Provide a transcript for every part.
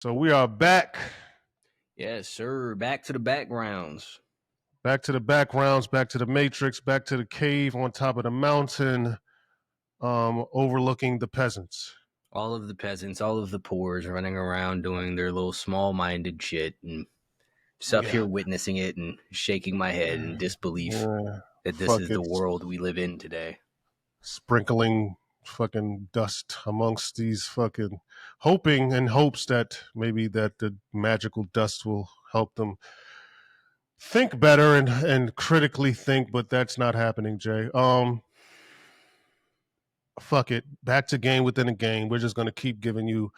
So we are back. Yes, sir. Back to the backgrounds. Back to the backgrounds, back to the matrix, back to the cave on top of the mountain, overlooking the peasants. All of the peasants, all of the poors running around doing their little small-minded shit, and just up here Yeah. witnessing it and shaking my head in disbelief that this Fuck is the it. world we live in today. Sprinkling fucking dust amongst these fucking hoping and hopes that maybe that the magical dust will help them think better and critically think, but that's not happening, Jay. Fuck it. Back to game within a game. We're just gonna keep giving you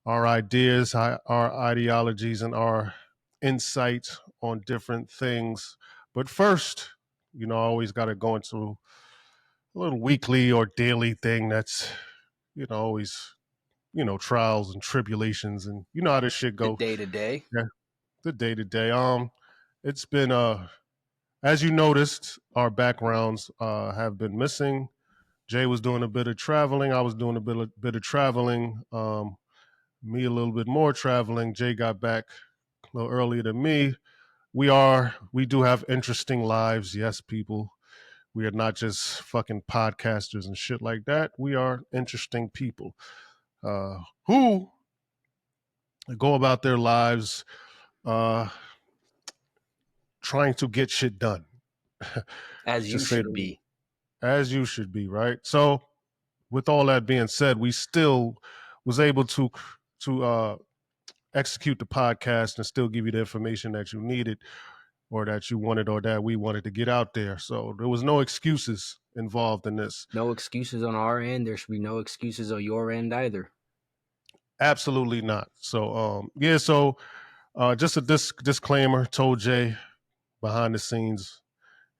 our ideas, our ideologies, and our insights on different things. But first, I always got to go into a little weekly or daily thing that's, always, trials and tribulations, and you know how this shit The go. day to day. Yeah, the day to day. It's been as you noticed, our backgrounds have been missing. Jay was doing a bit of traveling. I was doing a bit of traveling. Me a little bit more traveling. Jay got back a little earlier than me. We do have interesting lives, yes, people. We are not just fucking podcasters and shit like that. We are interesting people who go about their lives uh, trying to get shit done. As you Just say should be. as you should be, right? So, with all that being said, we still was able to execute the podcast and still give you the information that you needed or that you wanted or that we wanted to get out there. So there was no excuses involved in this. No excuses on our end. There should be no excuses on your end either. Absolutely not. So just a disclaimer, told Jay behind the scenes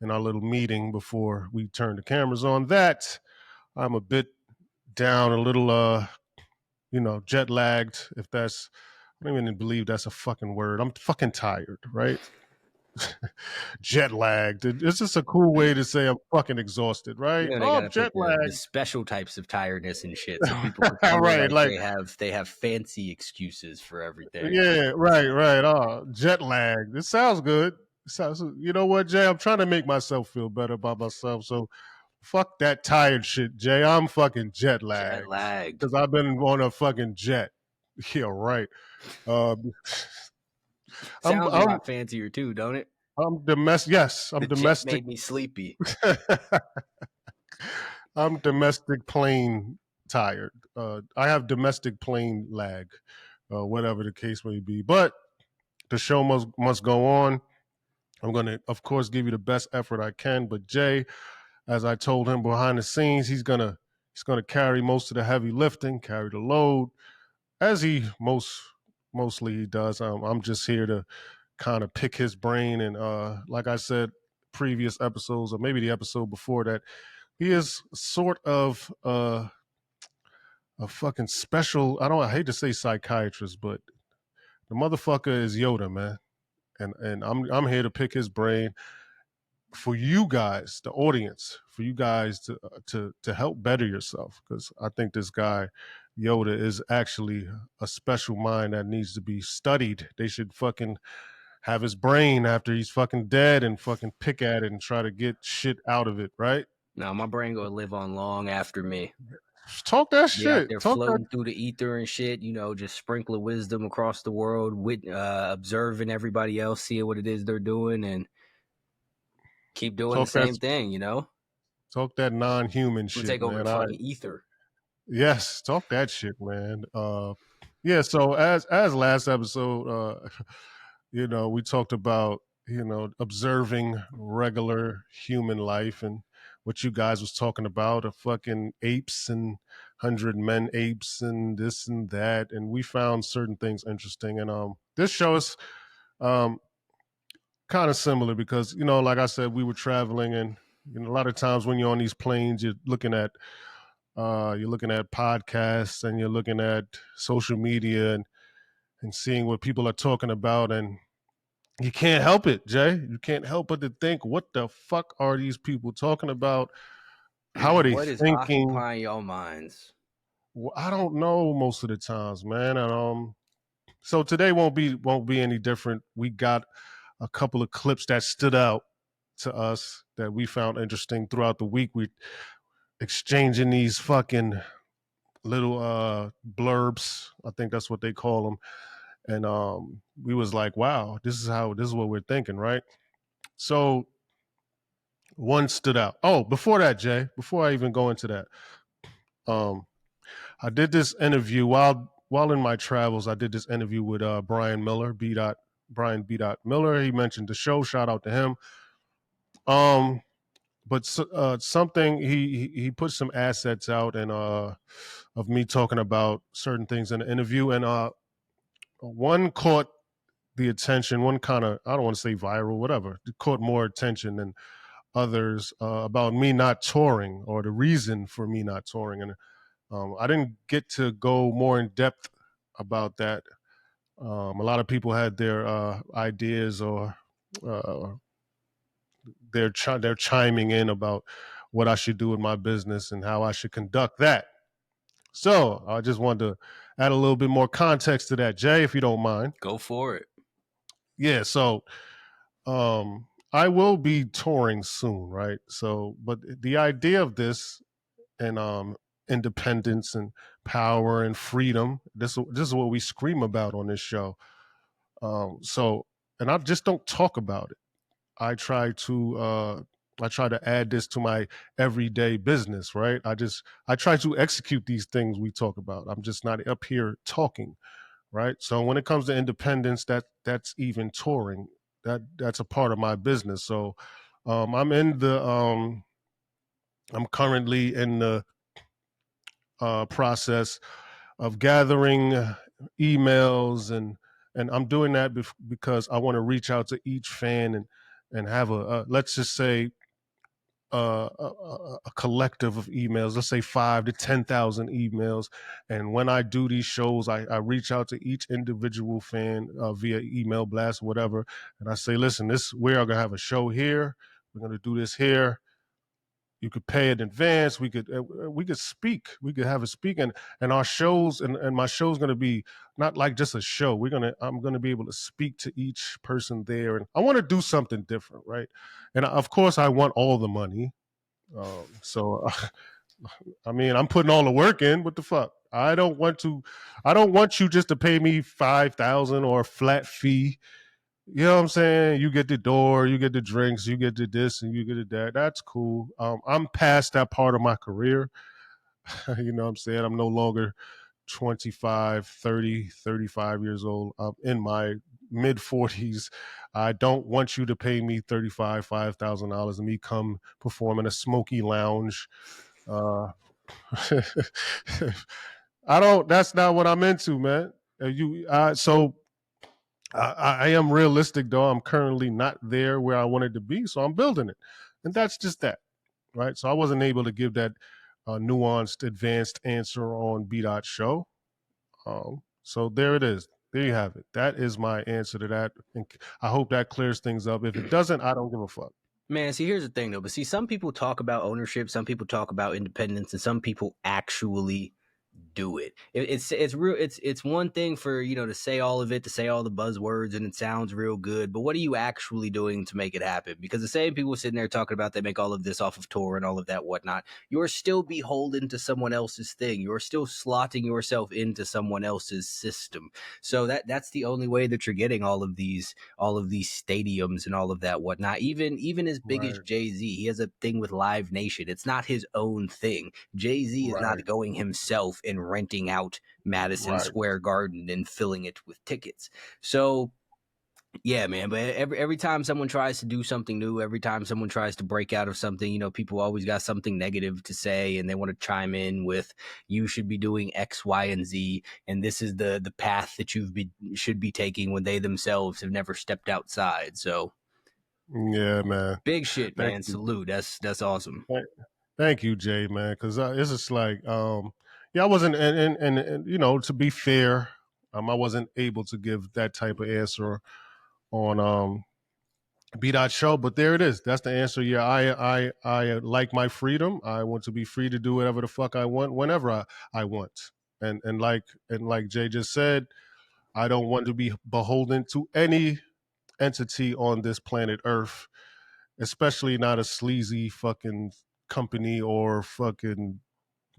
in our little meeting before we turned the cameras on that I'm a bit down, a little jet lagged, if that's I don't even believe that's a fucking word. I'm fucking tired, right? Jet lagged. It's just a cool way to say I'm fucking exhausted, right? They Oh, got to I'm put jet the lagged. special types of tiredness and shit, so people can feel Right, like like they have fancy excuses for everything. yeah, right. Oh, jet lagged. It sounds good. It sounds, you know what, Jay? I'm trying to make myself feel better about myself. So fuck that tired shit, Jay. I'm fucking jet Jet lagged lagged. because I've been on a fucking jet. Yeah, right. Um, I'm Sounds a I'm lot fancier too, don't it? I'm domestic. Yes, I'm The jet domestic. made me sleepy. I'm domestic plane tired. I have domestic plane lag, whatever the case may be. But the show must go on. I'm going to, of course, give you the best effort I can. But Jay, as I told him behind the scenes, he's gonna carry most of the heavy lifting, carry the load, as he mostly he does. I'm just here to kind of pick his brain, and like I said, previous episodes or maybe the episode before that, he is sort of a fucking special. I hate to say psychiatrist, but the motherfucker is Yoda, man. And I'm here to pick his brain for you guys, the audience, for you guys to help better yourself, because I think this guy Yoda is actually a special mind that needs to be studied. They should fucking have his brain after he's fucking dead and fucking pick at it and try to get shit out of it, right? Now my brain gonna live on long after me. Talk that Be out shit. there Talk that. floating through the ether and shit, just sprinkling wisdom across the world, observing everybody else, seeing what it is they're doing, and keep doing the Talk that. same thing. Talk that non-human We'll shit, take over the man. I fucking ether. Yes, talk that shit, man. Yeah. So as last episode, we talked about observing regular human life and what you guys was talking about, a fucking apes and 100 men apes and this and that, and we found certain things interesting. And this show is um kind of similar because like I said, we were traveling, and a lot of times when you're on these planes, you're looking at podcasts and you're looking at social media and seeing what people are talking about, and you can't help it, Jay. You can't help but to think, what the fuck are these people talking about? How are they What is thinking? occupying your minds? Well, I don't know most of the times, man. And So today won't be any different. We got a couple of clips that stood out to us that we found interesting throughout the week. We exchanging these fucking little blurbs. I think that's what they call them. And we was like, wow, this is what we're thinking, right? So one stood out. Oh, before that, Jay, before I even go into that, um, I did this interview while in my travels. I did this interview with Brian Miller, Brian B. Miller. He mentioned the show. Shout out to him. Um, but something he put some assets out and of me talking about certain things in the interview, and one caught the attention. One kind of, I don't want to say viral, whatever. It caught more attention than others about me not touring or the reason for me not touring, and I didn't get to go more in depth about that. A lot of people had their ideas or uh, they're chiming in about what I should do with my business and how I should conduct that. So I just wanted to add a little bit more context to that, Jay, if you don't mind. Go for it. Yeah. So I will be touring soon, right? So, but the idea of this and independence and power and freedom. This is what we scream about on this show. So, and I just don't talk about it. I try to add this to my everyday business, right? I try to execute these things we talk about. I'm just not up here talking, right? So when it comes to independence, that's even touring. That's a part of my business. So I'm in the I'm currently in the process of gathering emails, and I'm doing that because I want to reach out to each fan and have a let's just say a collective of emails. Let's say 5 to 10,000 emails. And when I do these shows, I reach out to each individual fan via email blast, whatever, and I say, listen, we are gonna have a show here. We're gonna do this here. You could pay in advance. We could speak. We could have a speak, and our shows and my show's going to be not like just a show. I'm going to be able to speak to each person there, and I want to do something different, right? And of course, I want all the money. So I mean, I'm putting all the work in. What the fuck? I don't want to. I don't want you just to pay me 5,000 or a flat fee. You know what I'm saying? You get the door, you get the drinks, you get the this, and you get the that. That's cool. I'm past that part of my career. You know what I'm saying? I'm no longer 25, 30, 35 years old. I'm in my mid 40s. I don't want you to pay me $5,000 and me come perform in a smoky lounge. Uh, I don't. That's not what I'm into, man. So I am realistic, though. I'm currently not there where I wanted to be, so I'm building it, and that's just that, right? So I wasn't able to give that nuanced, advanced answer on B Dot show. So there it is. There you have it. That is my answer to that. And I hope that clears things up. If it doesn't, I don't give a fuck. Man, see, here's the thing though. But see, some people talk about ownership, some people talk about independence, and some people actually do it. It's real. It's one thing for to say all of it, to say all the buzzwords, and it sounds real good. But what are you actually doing to make it happen? Because the same people sitting there talking about they make all of this off of tour and all of that whatnot, you're still beholden to someone else's thing. You're still slotting yourself into someone else's system. So that's the only way that you're getting all of these stadiums and all of that whatnot. Even as big as Right, Jay-Z, he has a thing with Live Nation. It's not his own thing. Jay-Z is not right, going himself and renting out Madison right. Square Garden and filling it with tickets. So yeah, man. But every time someone tries to do something new, every time someone tries to break out of something, people always got something negative to say, and they want to chime in with, "You should be doing X, Y, and Z, and this is the path that should be taking," when they themselves have never stepped outside. So Yeah, man. big shit, Thank man. you. Salute. That's awesome. Thank you, Jay, man. Because it's just like, yeah, I wasn't, and to be fair, I wasn't able to give that type of answer on B Dot show, but there it is. That's the answer. Yeah, I like my freedom. I want to be free to do whatever the fuck I want, whenever I want. And like Jay just said, I don't want to be beholden to any entity on this planet Earth, especially not a sleazy fucking company or fucking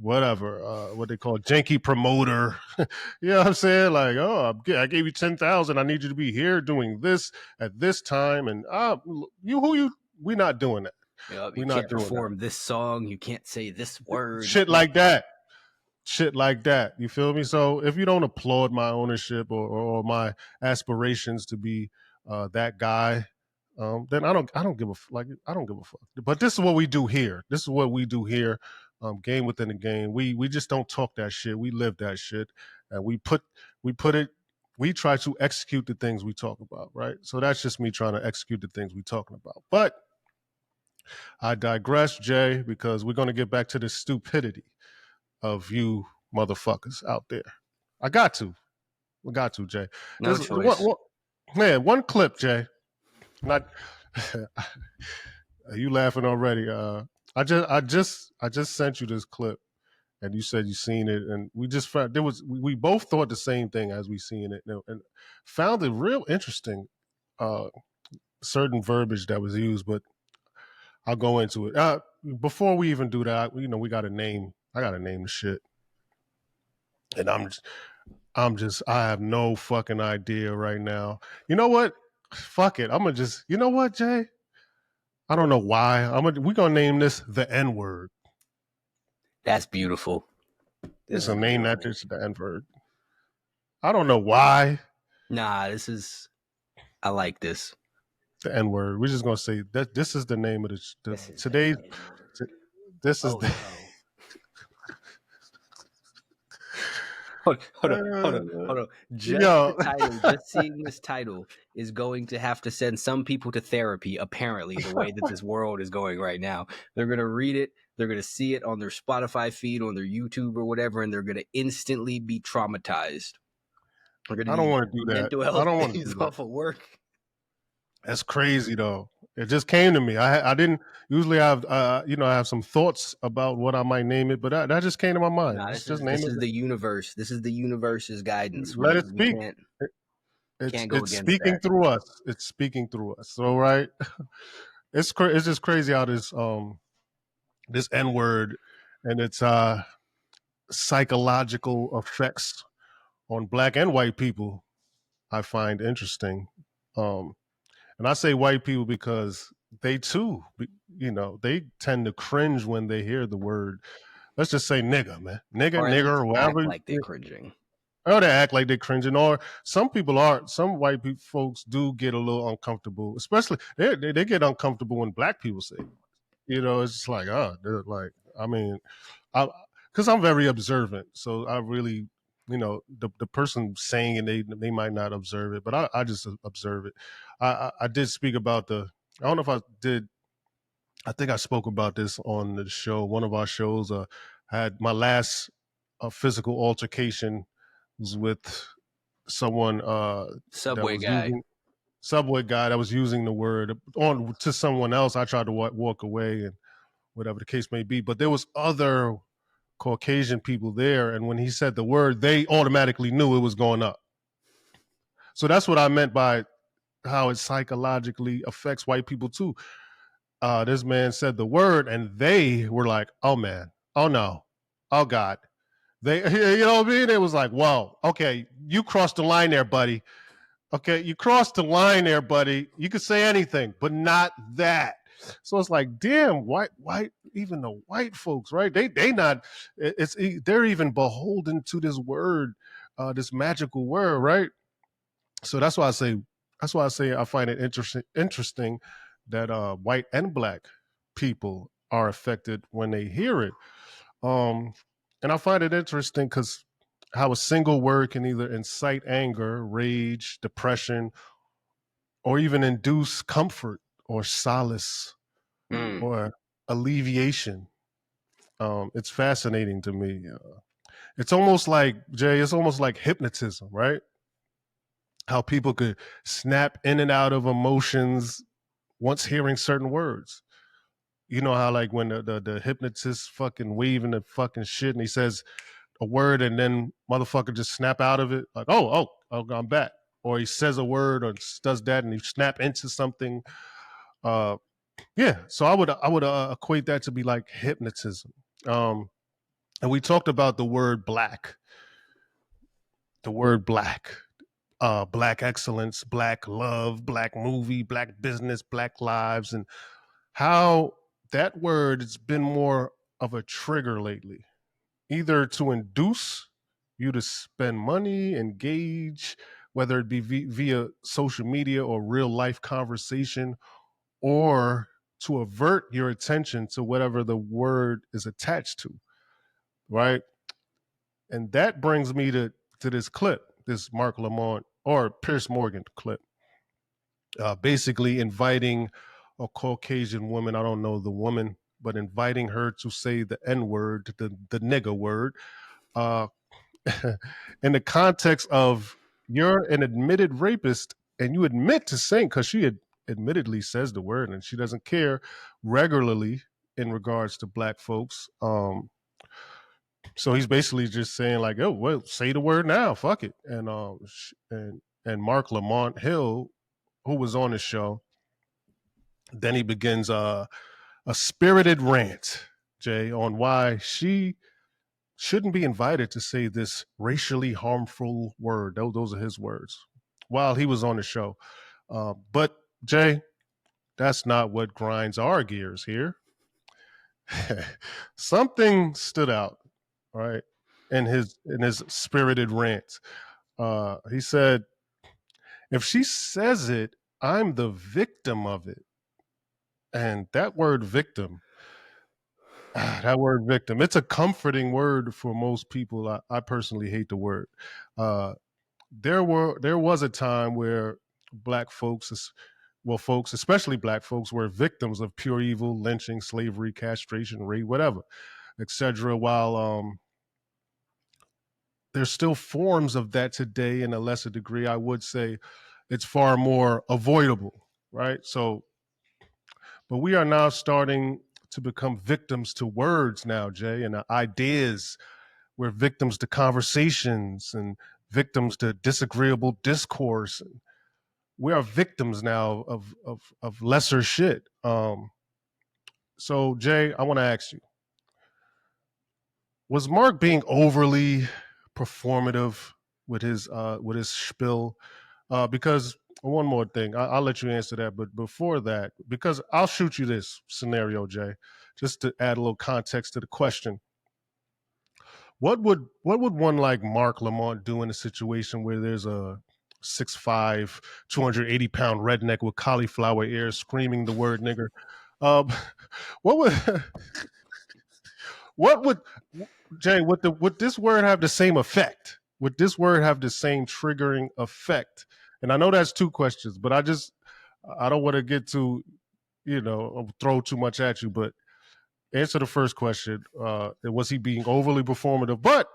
whatever, what they call janky promoter. You know what I'm saying? Like, oh, I gave you 10,000. I need you to be here doing this at this time. And we not doing that. You We not can't doing that. perform this song. You can't say this word. Shit like that. Shit like that. You feel me? So if you don't applaud my ownership or my aspirations to be that guy, then I don't give a I don't give a fuck. But this is what we do here. This is what we do here. Game within a game. We just don't talk that shit. We live that shit, and we put it. We try to execute the things we talk about, right? So that's just me trying to execute the things we talking about. But I digress, Jay, because we're going to get back to the stupidity of you motherfuckers out there. I got to. We got to, Jay. No choice. One clip, Jay. Not you laughing already. I just sent you this clip and you said you seen it, and we just found we both thought the same thing as we seen it, and found it real interesting. Certain verbiage that was used, but I'll go into it. Before we even do that, we got to name. I got to name the shit, and I have no fucking idea right now. You know what? Fuck it. I'm gonna just. You know what, Jay? I don't know why. We're gonna name this the N word. That's beautiful. It's a name that just the N word. I don't know why. Nah, I like this. The N word. We're just gonna say that this is the name of today's. This is the. Hold on. Just seeing this title is going to have to send some people to therapy, apparently, the way that this world is going right now. They're going to read it, they're going to see it on their Spotify feed, on their YouTube or whatever, and they're going to instantly be traumatized. I don't want to do that. Mental health days off of work. That's crazy though. It just came to me. I didn't usually have I have some thoughts about what I might name it, but that just came to my mind. Nah, this is the universe. This is the universe's guidance. Let it speak. Can't go it's against speaking that. through us. It's speaking through us. So right, it's just crazy how this N word and its psychological effects on black and white people I find interesting. And I say white people because they too, they tend to cringe when they hear the word. Let's just say nigga, man. Nigger, or whatever. Act like they're cringing. Or they act like they're cringing. Or some people are. Some white people, folks do get a little uncomfortable, especially they get uncomfortable when black people say it. It's just like, like, I mean, because I'm very observant. So I really, the person saying it, they might not observe it, but I just observe it. I did speak about I don't know if I did. I think I spoke about this on the show. One of our shows. Had my last physical altercation was with someone Subway guy. Subway guy that was using the word on to someone else. I tried to walk away and whatever the case may be. But there was other Caucasian people there, and when he said the word, they automatically knew it was going up. So that's what I meant by how it psychologically affects white people too. This man said the word, and they were like, "Oh man, oh no, oh God." They, you know what I mean? It was like, "Whoa, okay, you crossed the line there, buddy. Okay, you crossed the line there, buddy. You could say anything, but not that." So it's like, damn, white, even the white folks, right? They not. They're even beholden to this word, this magical word, right? So that's why I say. I find it interesting that white and black people are affected when they hear it. And I find it interesting because how a single word can either incite anger, rage, depression, or even induce comfort or solace or alleviation. It's fascinating to me. It's almost like, Jay, it's almost like hypnotism, right? How people could snap in and out of emotions once hearing certain words. You know how like when the hypnotist fucking waving the fucking shit and he says, a word and then motherfucker just snap out of it, like, oh, I'm back. Or he says a word or does that and you snap into something. Uh, yeah, so I would equate that to be like hypnotism. Um, and we talked about the word black, black excellence, black love, black movie, black business, black lives, and how that word has been more of a trigger lately, either to induce you to spend money, engage, whether it be via social media or real life conversation, or to avert your attention to whatever the word is attached to, right? And that brings me to this clip, this Mark Lamont or Pierce Morgan clip, basically inviting a Caucasian woman, I don't know the woman, but inviting her to say the N word, the nigger word, uh, in the context of you're an admitted rapist and you admit to saying, because she admittedly says the word and she doesn't care regularly in regards to black folks. So he's basically just saying like, oh, well, say the word now, fuck it. And Mark Lamont Hill, who was on the show, then he begins a spirited rant, Jay, on why she shouldn't be invited to say this racially harmful word. Those are his words while he was on the show. But Jay, that's not what grinds our gears here. Something stood out, right, in his spirited rant. He said, "If she says it, I'm the victim of it." And that word "victim," that word "victim," it's a comforting word for most people. I personally hate the word. Uh, there was a time where black folks, well, folks, especially black folks, were victims of pure evil, lynching, slavery, castration, rape, whatever, etc. While there's still forms of that today in a lesser degree, I would say it's far more avoidable, right? So, but we are now starting to become victims to words now, Jay, and ideas. We're victims to conversations and victims to disagreeable discourse. We are victims now of lesser shit. So Jay, I want to ask you: was Mark being overly performative with his spill? Because one more thing, I'll let you answer that. But before that, because I'll shoot you this scenario, Jay, just to add a little context to the question. What would one like Mark Lamont do in a situation where there's a 6'5", 280-pound redneck with cauliflower ears screaming the word nigger? Um, what would what would Jay? Would this word have the same effect? Would this word have the same triggering effect? And I know that's two questions, but I don't want to get too throw too much at you. But answer the first question: was he being overly performative? But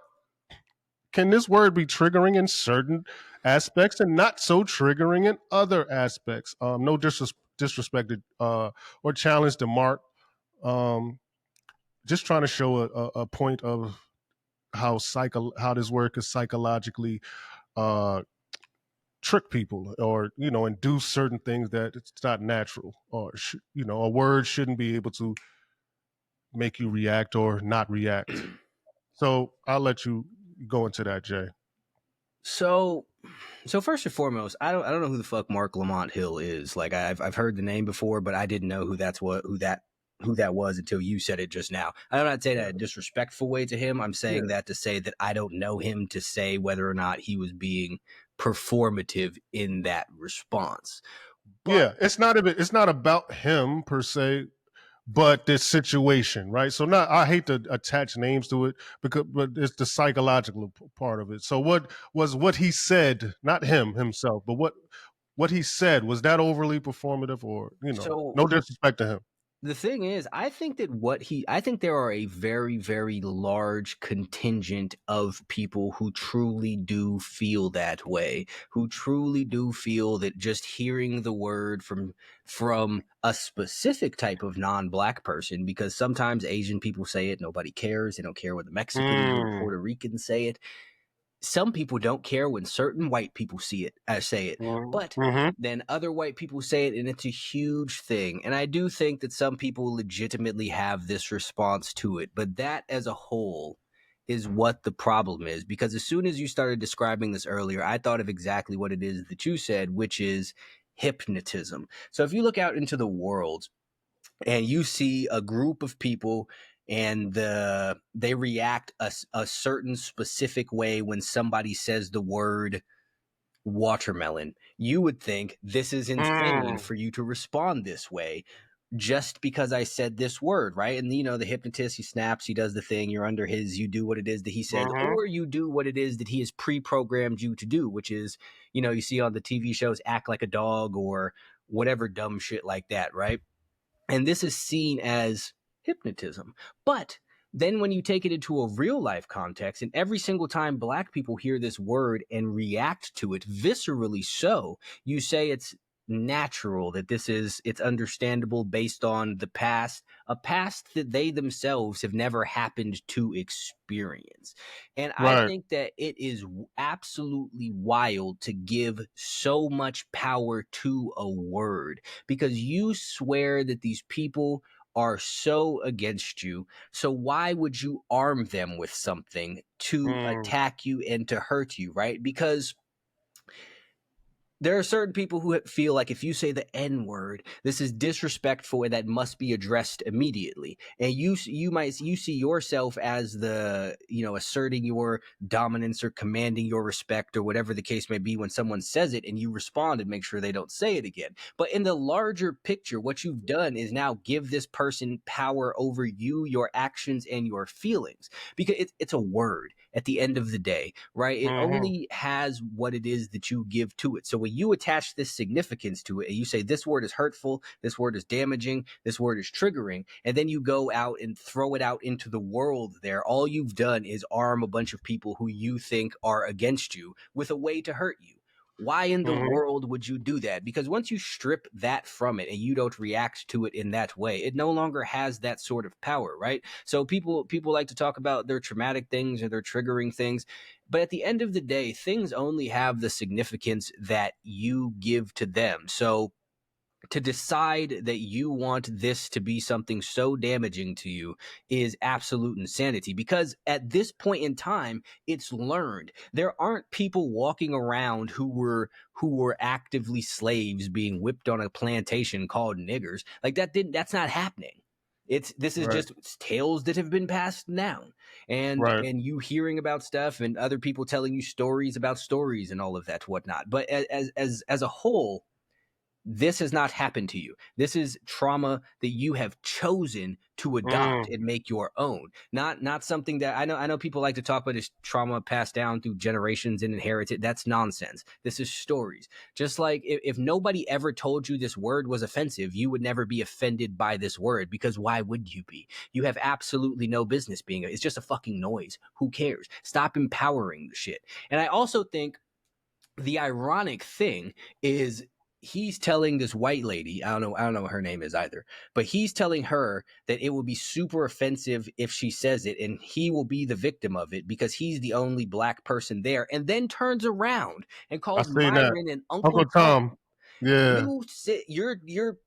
can this word be triggering in certain aspects and not so triggering in other aspects? No disrespected or challenge to Mark. Um, just trying to show a point of how this word could psychologically uh, trick people or induce certain things that it's not natural, or a word shouldn't be able to make you react or not react. So I'll let you go into that, Jay. So, so first and foremost, I don't know who the fuck Mark Lamont Hill is. Like I've heard the name before, but I didn't know who that was until you said it just now. I'm not saying that in a disrespectful way to him. I'm Yeah. saying that to say that I don't know him to say whether or not he was being performative in that response. But Yeah, it's not about him per se, but this situation, right? So not I hate to attach names to it but it's the psychological part of it. So what he said, not him himself, but what he said, was that overly performative, or so no disrespect to him? the thing is, I think there are a very, very large contingent of people who truly do feel that way, who truly do feel that just hearing the word from a specific type of non-black person, because sometimes Asian people say it, nobody cares. They don't care when the Mexicans or the Mm, Puerto Ricans say it. Some people don't care when certain white people say it, but mm-hmm. then other white people say it, and it's a huge thing. And I do think that some people legitimately have this response to it, but that as a whole is what the problem is. Because as soon as you started describing this earlier, I thought of exactly what it is that you said, which is hypnotism. So if you look out into the world and you see a group of people and they react a certain specific way when somebody says the word watermelon, you would think this is insane Mm, for you to respond this way just because I said this word, right? And the hypnotist, he snaps, he does the thing, you're under his, you do what it is that he says, mm-hmm. or you do what it is that he has pre-programmed you to do, which is, you see on the TV shows, act like a dog or whatever dumb shit like that, right? And this is seen as hypnotism. But then when you take it into a real life context, and every single time black people hear this word and react to it viscerally so, you say it's natural, that it's understandable based on the past, a past that they themselves have never happened to experience. And I Right. think that it is absolutely wild to give so much power to a word, because you swear that these people are so against you. So why would you arm them with something to Mm, attack you and to hurt you, right? Because there are certain people who feel like if you say the N word, this is disrespectful and that must be addressed immediately. And you see yourself as the, asserting your dominance or commanding your respect or whatever the case may be when someone says it, and you respond and make sure they don't say it again. But in the larger picture, what you've done is now give this person power over you, your actions, and your feelings, because it's a word at the end of the day, right? It mm-hmm. only has what it is that you give to it. So when you attach this significance to it and you say this word is hurtful, this word is damaging, this word is triggering, and then you go out and throw it out into the world there, all you've done is arm a bunch of people who you think are against you with a way to hurt you. Why in the Mm-hmm. world would you do that? Because once you strip that from it and you don't react to it in that way, it no longer has that sort of power, right? So people like to talk about their traumatic things or their triggering things, but at the end of the day, things only have the significance that you give to them. So to decide that you want this to be something so damaging to you is absolute insanity, because at this point in time it's learned. There aren't people walking around who were actively slaves being whipped on a plantation called niggers. Like that's not happening. This is Right. just tales that have been passed down, and Right. you hearing about stuff and other people telling you stories about stories and all of that whatnot. But as a whole, this has not happened to you. This is trauma that you have chosen to adopt Mm, and make your own. Not something that I know people like to talk about as trauma passed down through generations and inherited. That's nonsense. This is stories. Just like if nobody ever told you this word was offensive, you would never be offended by this word, because why would you be? You have absolutely no business being. It's just a fucking noise. Who cares? Stop empowering the shit. And I also think the ironic thing is he's telling this white lady, I don't know what her name is either, but he's telling her that it will be super offensive if she says it, and he will be the victim of it because he's the only black person there, and then turns around and I calls seen that. Myron and Uncle Uncle Tom. Tom. Yeah, You're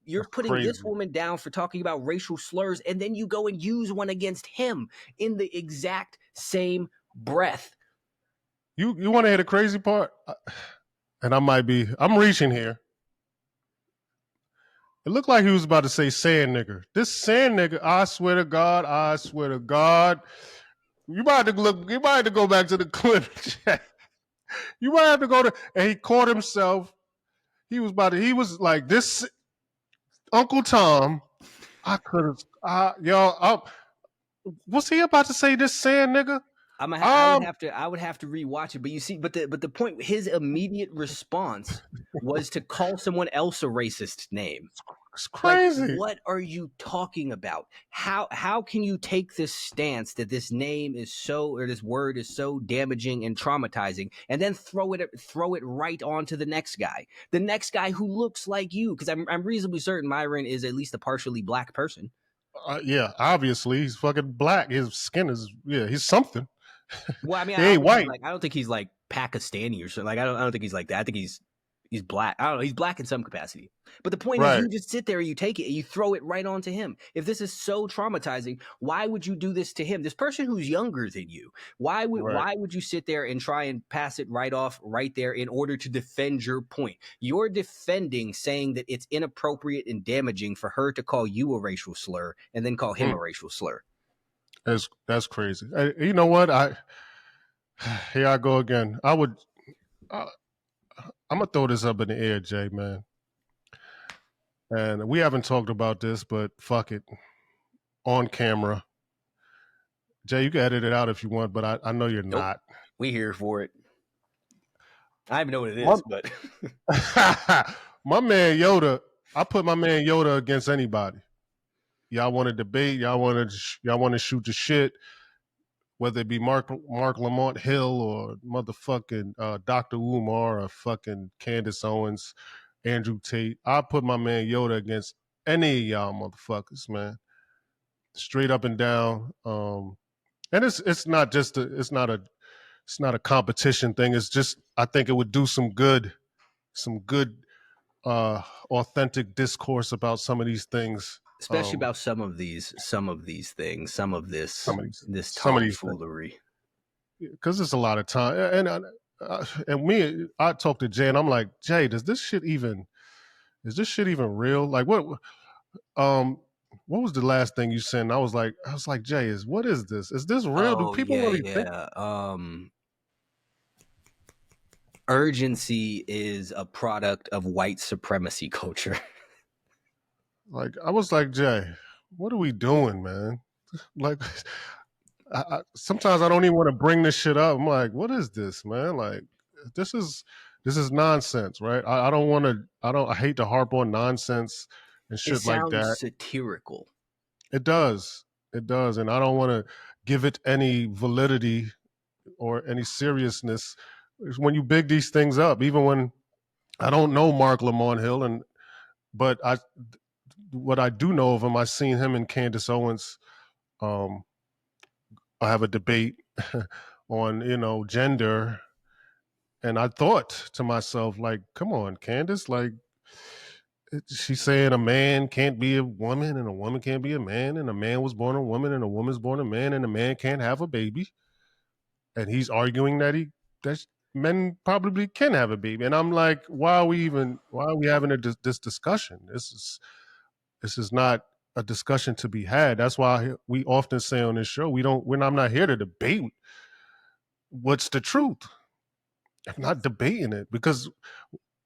that's putting this crazy. woman down for talking about racial slurs, and then you go and use one against him in the exact same breath. You want to hear the crazy part? And I'm reaching here. It looked like he was about to say sand nigger. This sand nigger, I swear to God. You might have to go back to the clip. You might have to go to, and he caught himself. He was like, this Uncle Tom, I could have, was he about to say this sand nigger? Um, I would have to rewatch it. But you see, but the point, his immediate response was to call someone else a racist name. It's Like, crazy. what are you talking about? How can you take this stance that this name is so, or this word is so damaging and traumatizing, and then throw it right onto the next guy who looks like you? Because I'm reasonably certain Myron is at least a partially black person. Yeah, obviously he's fucking black. His skin is he's something. Well, I mean, He ain't white. I don't think he's like Pakistani or something. Like, I don't think he's like that. I think he's black. I don't know. He's black in some capacity. But the point is, Right, you just sit there and you take it and you throw it right onto him. If this is so traumatizing, why would you do this to him? This person who's younger than you. right. Why would you sit there and try and pass it right off right there in order to defend your point? You're defending saying that it's inappropriate and damaging for her to call you a racial slur and then call him a Mm, racial slur. that's crazy. You know what? Here I go again. I, I'm gonna throw this up in the air, Jay, man. And we haven't talked about this, but fuck it, on camera. Jay, you can edit it out if you want, but I know you're Nope. not. We here for it. I don't even know what it My, is, but my man Yoda, I put my man Yoda against anybody. Y'all want to debate? Y'all want to shoot the shit? Whether it be Mark Lamont Hill or motherfucking Dr. Umar or fucking Candace Owens, Andrew Tate, I put my man Yoda against any of y'all motherfuckers, man. Straight up and down. And it's not just it's not a competition thing. It's just I think it would do some good authentic discourse about some of these things. especially about some of these things, some of this Some of these things, tomfoolery. because it's a lot of time. And me, I talked to Jay, and I'm like, Jay, is this shit even real? Like, um, what was the last thing you sent? I was like, Jay, what is this? Is this real? Do Oh people yeah, really think? yeah. Urgency is a product of white supremacy culture. Like, I was like, Jay, what are we doing, man? Like, sometimes I don't even want to bring this shit up. I'm like, what is this, man? Like, this is this is nonsense, right? I don't want to. I hate to harp on nonsense and It shit like sounds that. satirical. It does, and I don't want to give it any validity or any seriousness. It's when you big these things up, even when I don't know Mark Lamont Hill, but I what I do know of him, I've seen him and Candace Owens. Um, I have a debate on gender. And I thought to myself, like, come on, Candace, like, she's saying a man can't be a woman and a woman can't be a man, and a man was born a woman and a woman's born a man, and a man can't have a baby. And he's arguing that men probably can have a baby. And I'm like, why are we having this discussion? This is not a discussion to be had. That's why we often say on this show, I'm not here to debate what's the truth. I'm not debating it because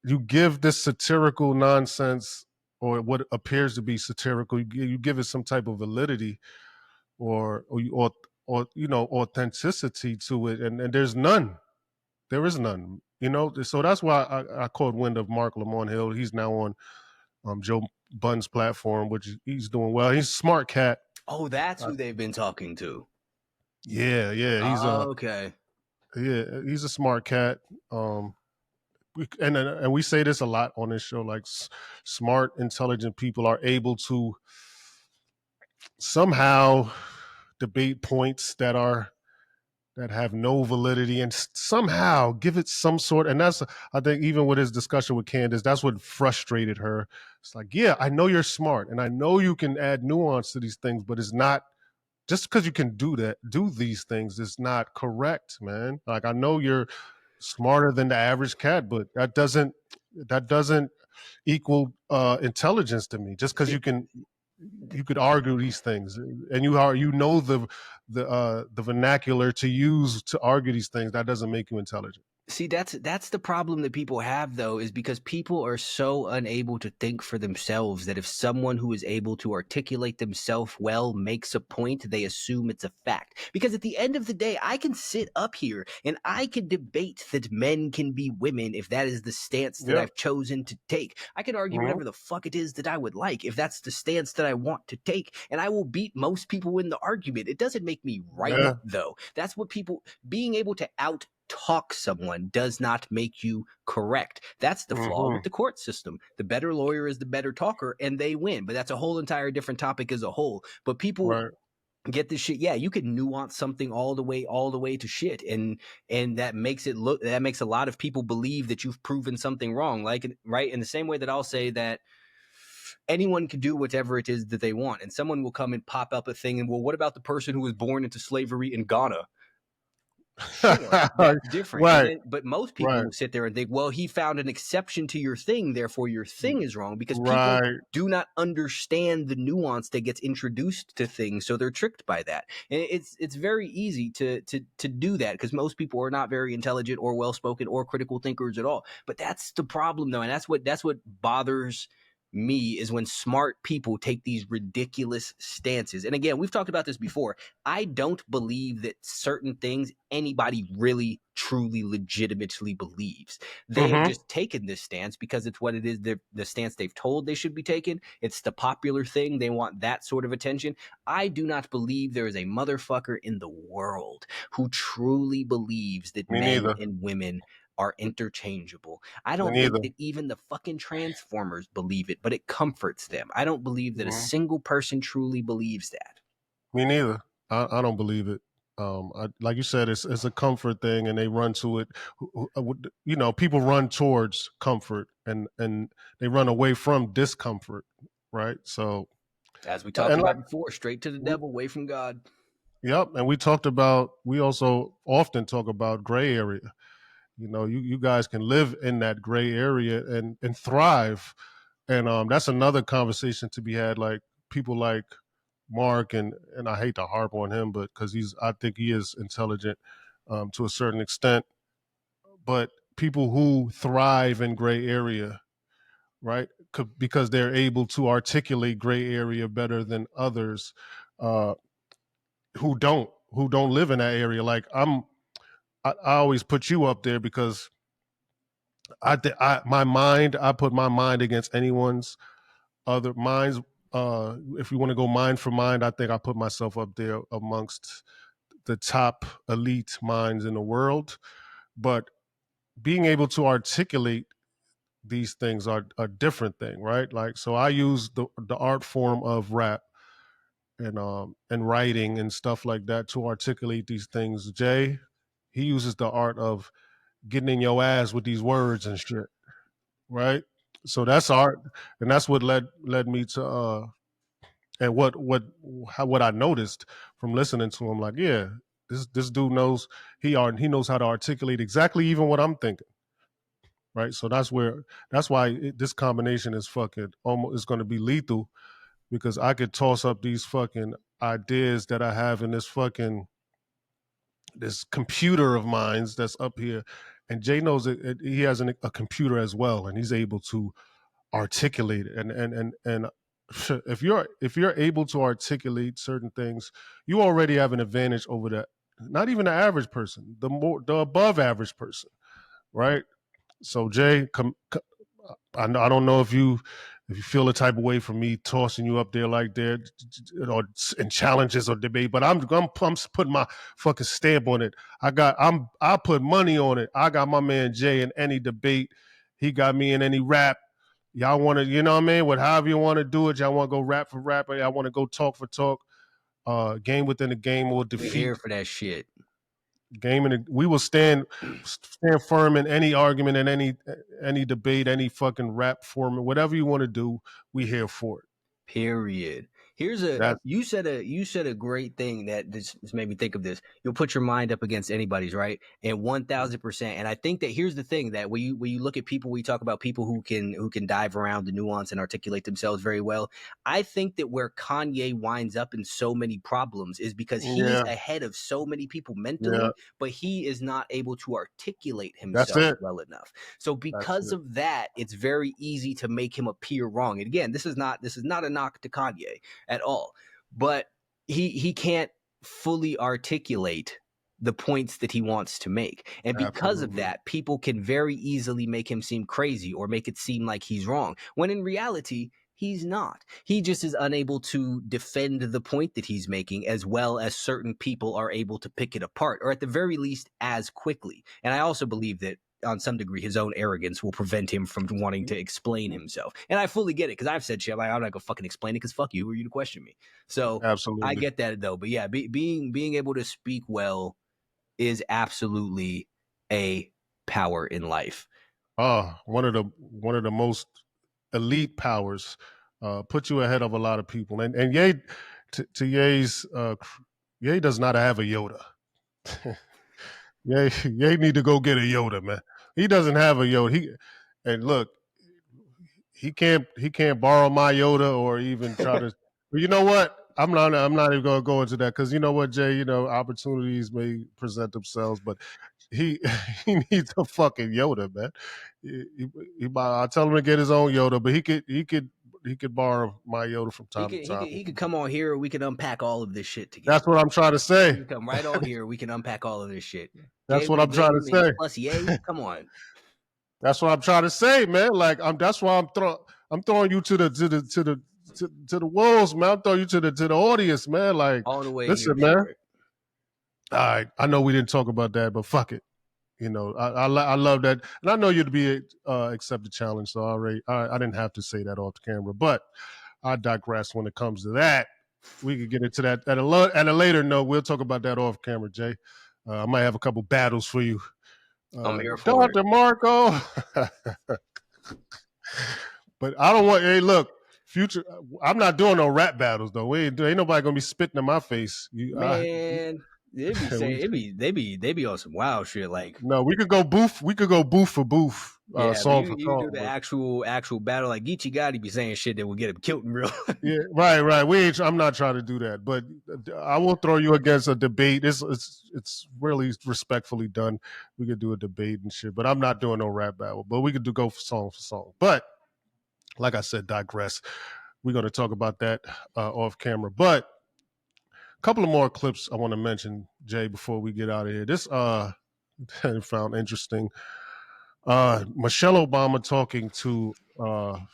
you give this satirical nonsense or what appears to be satirical, you give it some type of validity or authenticity to it, and there's none. There is none. So that's why I caught wind of Mark Lamont Hill. He's now on Joe Budden's platform, which he's doing well. He's a smart cat. Oh, that's Uh, who they've been talking to. yeah. Okay. He's a smart cat. Um, and we say this a lot on this show, like smart, intelligent people are able to somehow debate points that have no validity and somehow give it some sort. And that's, I think, even with his discussion with Candace, that's what frustrated her. It's like, yeah, I know you're smart and I know you can add nuance to these things, but it's not just because you can do these things, it's not correct, man. Like, I know you're smarter than the average cat, but that doesn't equal intelligence to me. Just because you could argue these things, and the vernacular to use to argue these things, that doesn't make you intelligent. See, that's the problem that people have though, is because people are so unable to think for themselves that if someone who is able to articulate themselves well makes a point, they assume it's a fact. Because at the end of the day, I can sit up here and I can debate that men can be women if that is the stance that Yep. I've chosen to take. I can argue Mm-hmm. whatever the fuck it is that I would like if that's the stance that I want to take, and I will beat most people in the argument. It doesn't make me right Yeah. though. That's what people, being able to out talk someone does not make you correct. That's the flaw with Mm-hmm. the court system. The better lawyer is the better talker, and they win. But that's a whole entire different topic as a whole. But people Right. get this shit. Yeah, you can nuance something all the way to shit, and that makes it look, that makes a lot of people believe that you've proven something wrong. Like, right, in the same way that I'll say that anyone can do whatever it is that they want, and someone will come and pop up a thing and, well, what about the person who was born into slavery in Ghana? Sure, that's different. And Right. then, but most people Right. will sit there and think, well, he found an exception to your thing, therefore your thing is wrong, because people Right. do not understand the nuance that gets introduced to things, so they're tricked by that. And it's very easy to do that because most people are not very intelligent or well spoken or critical thinkers at all. But that's the problem, though, and that's what bothers me, is when smart people take these ridiculous stances. And again, we've talked about this before. I don't believe that certain things anybody really, truly, legitimately believes. They have Mm-hmm. just taken this stance because it's what it is, the stance they've told they should be taken. It's the popular thing. They want that sort of attention. I do not believe there is a motherfucker in the world who truly believes that Me men neither. and women are interchangeable. I Me don't think neither. that even the fucking transformers believe it, but it comforts them. I don't believe that a Mhm. single person truly believes that. Me neither. I don't believe it. Like you said, it's a comfort thing, and they run to it. You know, people run towards comfort, and they run away from discomfort, right? So, As we talked and like, about before, straight to the devil, away from God. yep, and we talked about. We also often talk about gray area. You know, you guys can live in that gray area and thrive, and that's another conversation to be had. Like people like Mark, and I hate to harp on him, but because I think he is intelligent to a certain extent. But people who thrive in gray area, right? Because they're able to articulate gray area better than others uh, who don't live in that area. Like I always put you up there because I put my mind against anyone's other minds. If we want to go mind for mind, I think I put myself up there amongst the top elite minds in the world. But being able to articulate these things are a different thing, right? Like, so I use the art form of rap and writing and stuff like that to articulate these things. Jay, he uses the art of getting in your ass with these words and shit, right? So that's art, and that's what led me to and what I noticed from listening to him. Like, yeah, this dude knows he knows how to articulate exactly even what I'm thinking, right? So that's why this combination is fucking almost is going to be lethal because I could toss up these fucking ideas that I have in this computer of mine that's up here, and Jay knows he has a computer as well, and he's able to articulate it. And if you're able to articulate certain things, you already have an advantage over the not even the average person, the above average person, right? So Jay, I don't know if you feel the type of way from me tossing you up there like that, or in challenges or debate, but I'm putting my fucking stamp on it. I put money on it. I got my man Jay in any debate. He got me in any rap. Y'all want to, you know what I mean? What however you want to do it. Y'all want to go rap for rap, or y'all want to go talk for talk. Game within the game or We're defeat here for that shit. game, and we will stand firm in any argument, in any debate, any fucking rap format, whatever you want to do. We here for it. Period. That's you said a great thing that this made me think of this. You'll put your mind up against anybody's, right? And 1000%. And I think that here's the thing that when you look at people, we talk about people who can dive around the nuance and articulate themselves very well. I think that where Kanye winds up in so many problems is because he's yeah, ahead of so many people yeah. mentally, but he is not able to articulate That's himself it. well enough. So That's because it. of that, it's very easy to make him appear wrong. And again, this is not a knock to Kanye at all, but he can't fully articulate the points that he wants to make. And because of Absolutely. that, people can very easily make him seem crazy or make it seem like he's wrong, when in reality, he's not. He just is unable to defend the point that he's making as well as certain people are able to pick it apart, or at the very least, as quickly. And I also believe that on some degree, his own arrogance will prevent him from wanting to explain himself. And I fully get it, because I've said shit like, I'm not gonna fucking explain it, because fuck you, who are you to question me? So I Absolutely. get that though. But yeah, being able to speak well is absolutely a power in life. One of the most elite powers, put you ahead of a lot of people. And Ye, to Ye's, Ye does not have a Yoda. Ye need to go get a Yoda, man. He doesn't have a Yoda. And look, he can't borrow my Yoda or even try to. But you know what? I'm not even gonna go into that, because you know what, Jay. You know, opportunities may present themselves, but he he needs a fucking Yoda, man. I tell him to get his own Yoda, but he could borrow my Yoda from He time to could he time. could he could come on here. We could unpack all of this shit That's together. what I'm trying to He say. can come right on here. We can unpack all of this shit. Jay That's what with a I'm trying to game and say. plus yay. Come on. That's what I'm trying to say, man. Like that's why I'm throwing you to the wolves, man. I'm throwing you to the audience, man. Like, All the way listen, here man. for it. All right, I know we didn't talk about that, but fuck it. You know, I love that, and I know you'd be accept the challenge. So I didn't have to say that off the camera, but I digress when it comes to that. We could get into that at a later note. We'll talk about that off camera, Jay. I might have a couple battles for you, I'm here for it. Dr. Marco. But I don't want. Hey, look, future. I'm not doing no rap battles though. Ain't nobody gonna be spitting in my face. Man, they be saying We, they be on some wild shit like, no, we could go booth. We could go booth for booth, yeah, but song for you do song. the But actual battle like Geechee Gotti be saying shit that will get him killed in real life. yeah, right. We ain't. I'm not trying to do that. But I will throw you against a debate. It's really respectfully done. We could do a debate and shit. But I'm not doing no rap battle. But we could do go for song. But like I said, digress. We're going to talk about that off camera. But a couple of more clips I want to mention, Jay, before we get out of here. This I found interesting. Michelle Obama talking to Marlon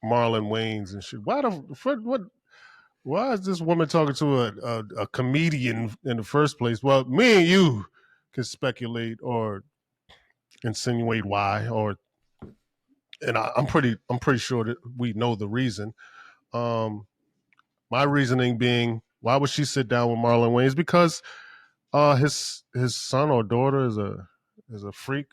Wayans and shit. Why is this woman talking to a comedian in the first place? Well, me and you can speculate or insinuate why, and I'm pretty sure that we know the reason. Um, my reasoning being, why would she sit down with Marlon Wayans? Because his son or daughter is a freak.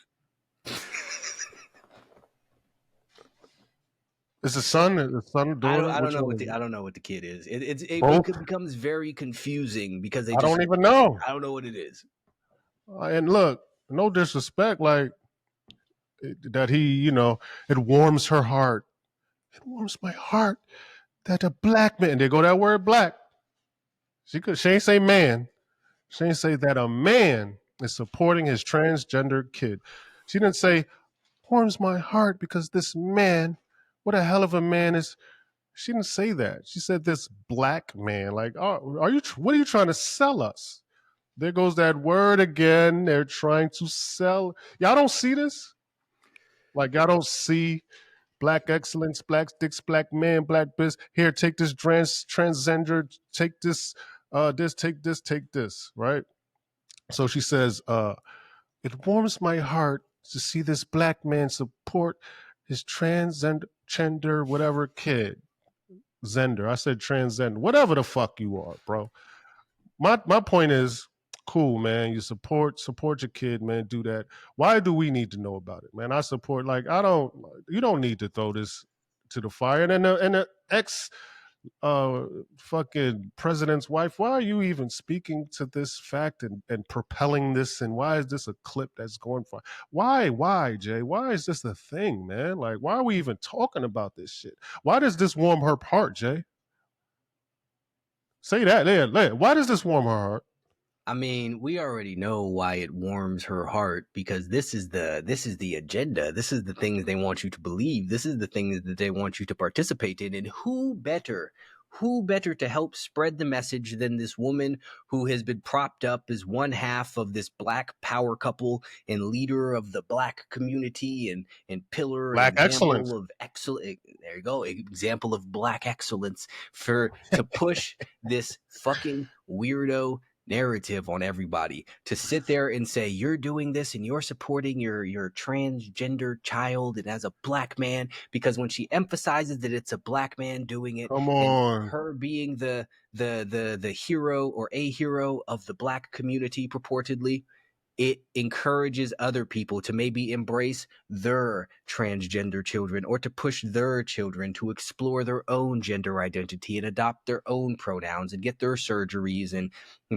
Is a son, daughter? I don't Which know one what is the it? I don't know what the kid is. Both. Becomes very confusing because they I just don't even know. I don't know what it is. And look, no disrespect, like that he, it warms her heart. It warms my heart that a black man. They go that word black. She ain't say man. She didn't say that a man is supporting his transgender kid. She didn't say warms my heart because this man, what a hell of a man is. She didn't say that. She said this black man. Like, oh, are you? What are you trying to sell us? There goes that word again. They're trying to sell. Y'all don't see this. Like y'all don't see black excellence, black sticks, black man, black biz. Here, take this transgender. Take this. Take this. Take this. Right. So she says, it warms my heart to see this black man support his transgender whatever kid. Zender. I said transgender. Whatever the fuck you are, bro. My point is, cool, man. You support your kid, man. Do that. Why do we need to know about it, man? I support. Like I don't. You don't need to throw this to the fire. And then the ex uh fucking president's wife, why are you even speaking to this fact and propelling this, and why is this a clip that's going for, why Jay, why is this a thing, man? Like, why are we even talking about this shit? Why does this warm her heart, Jay? Say that there. Why does this warm her heart? I mean, we already know why it warms her heart, because this is the agenda. This is the things they want you to believe. This is the things that they want you to participate in. And who better to help spread the message than this woman who has been propped up as one half of this black power couple and leader of the black community and pillar and Black excellence. example of excellence. There you go, example of black excellence for to push this fucking weirdo narrative on everybody, to sit there and say you're doing this and you're supporting your transgender child and as a black man, because when she emphasizes that it's a black man doing it Come and on. her being the hero or a hero of the black community purportedly, it encourages other people to maybe embrace their transgender children or to push their children to explore their own gender identity and adopt their own pronouns and get their surgeries and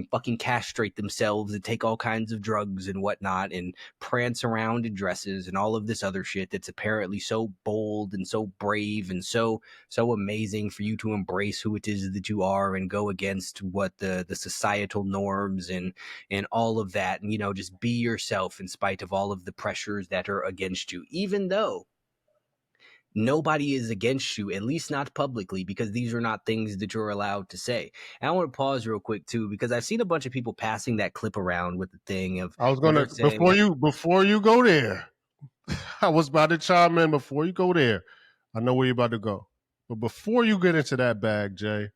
fucking castrate themselves and take all kinds of drugs and whatnot and prance around in dresses and all of this other shit that's apparently so bold and so brave and so amazing for you to embrace who it is that you are and go against what the societal norms and all of that, and just be yourself in spite of all of the pressures that are against you, even though nobody is against you, at least not publicly, because these are not things that you're allowed to say. And I want to pause real quick too, because I've seen a bunch of people passing that clip around with the thing of I was where gonna, they're saying, before you go there, I was about to chime in. Before you go there, I know where you're about to go, but before you get into that bag, Jay,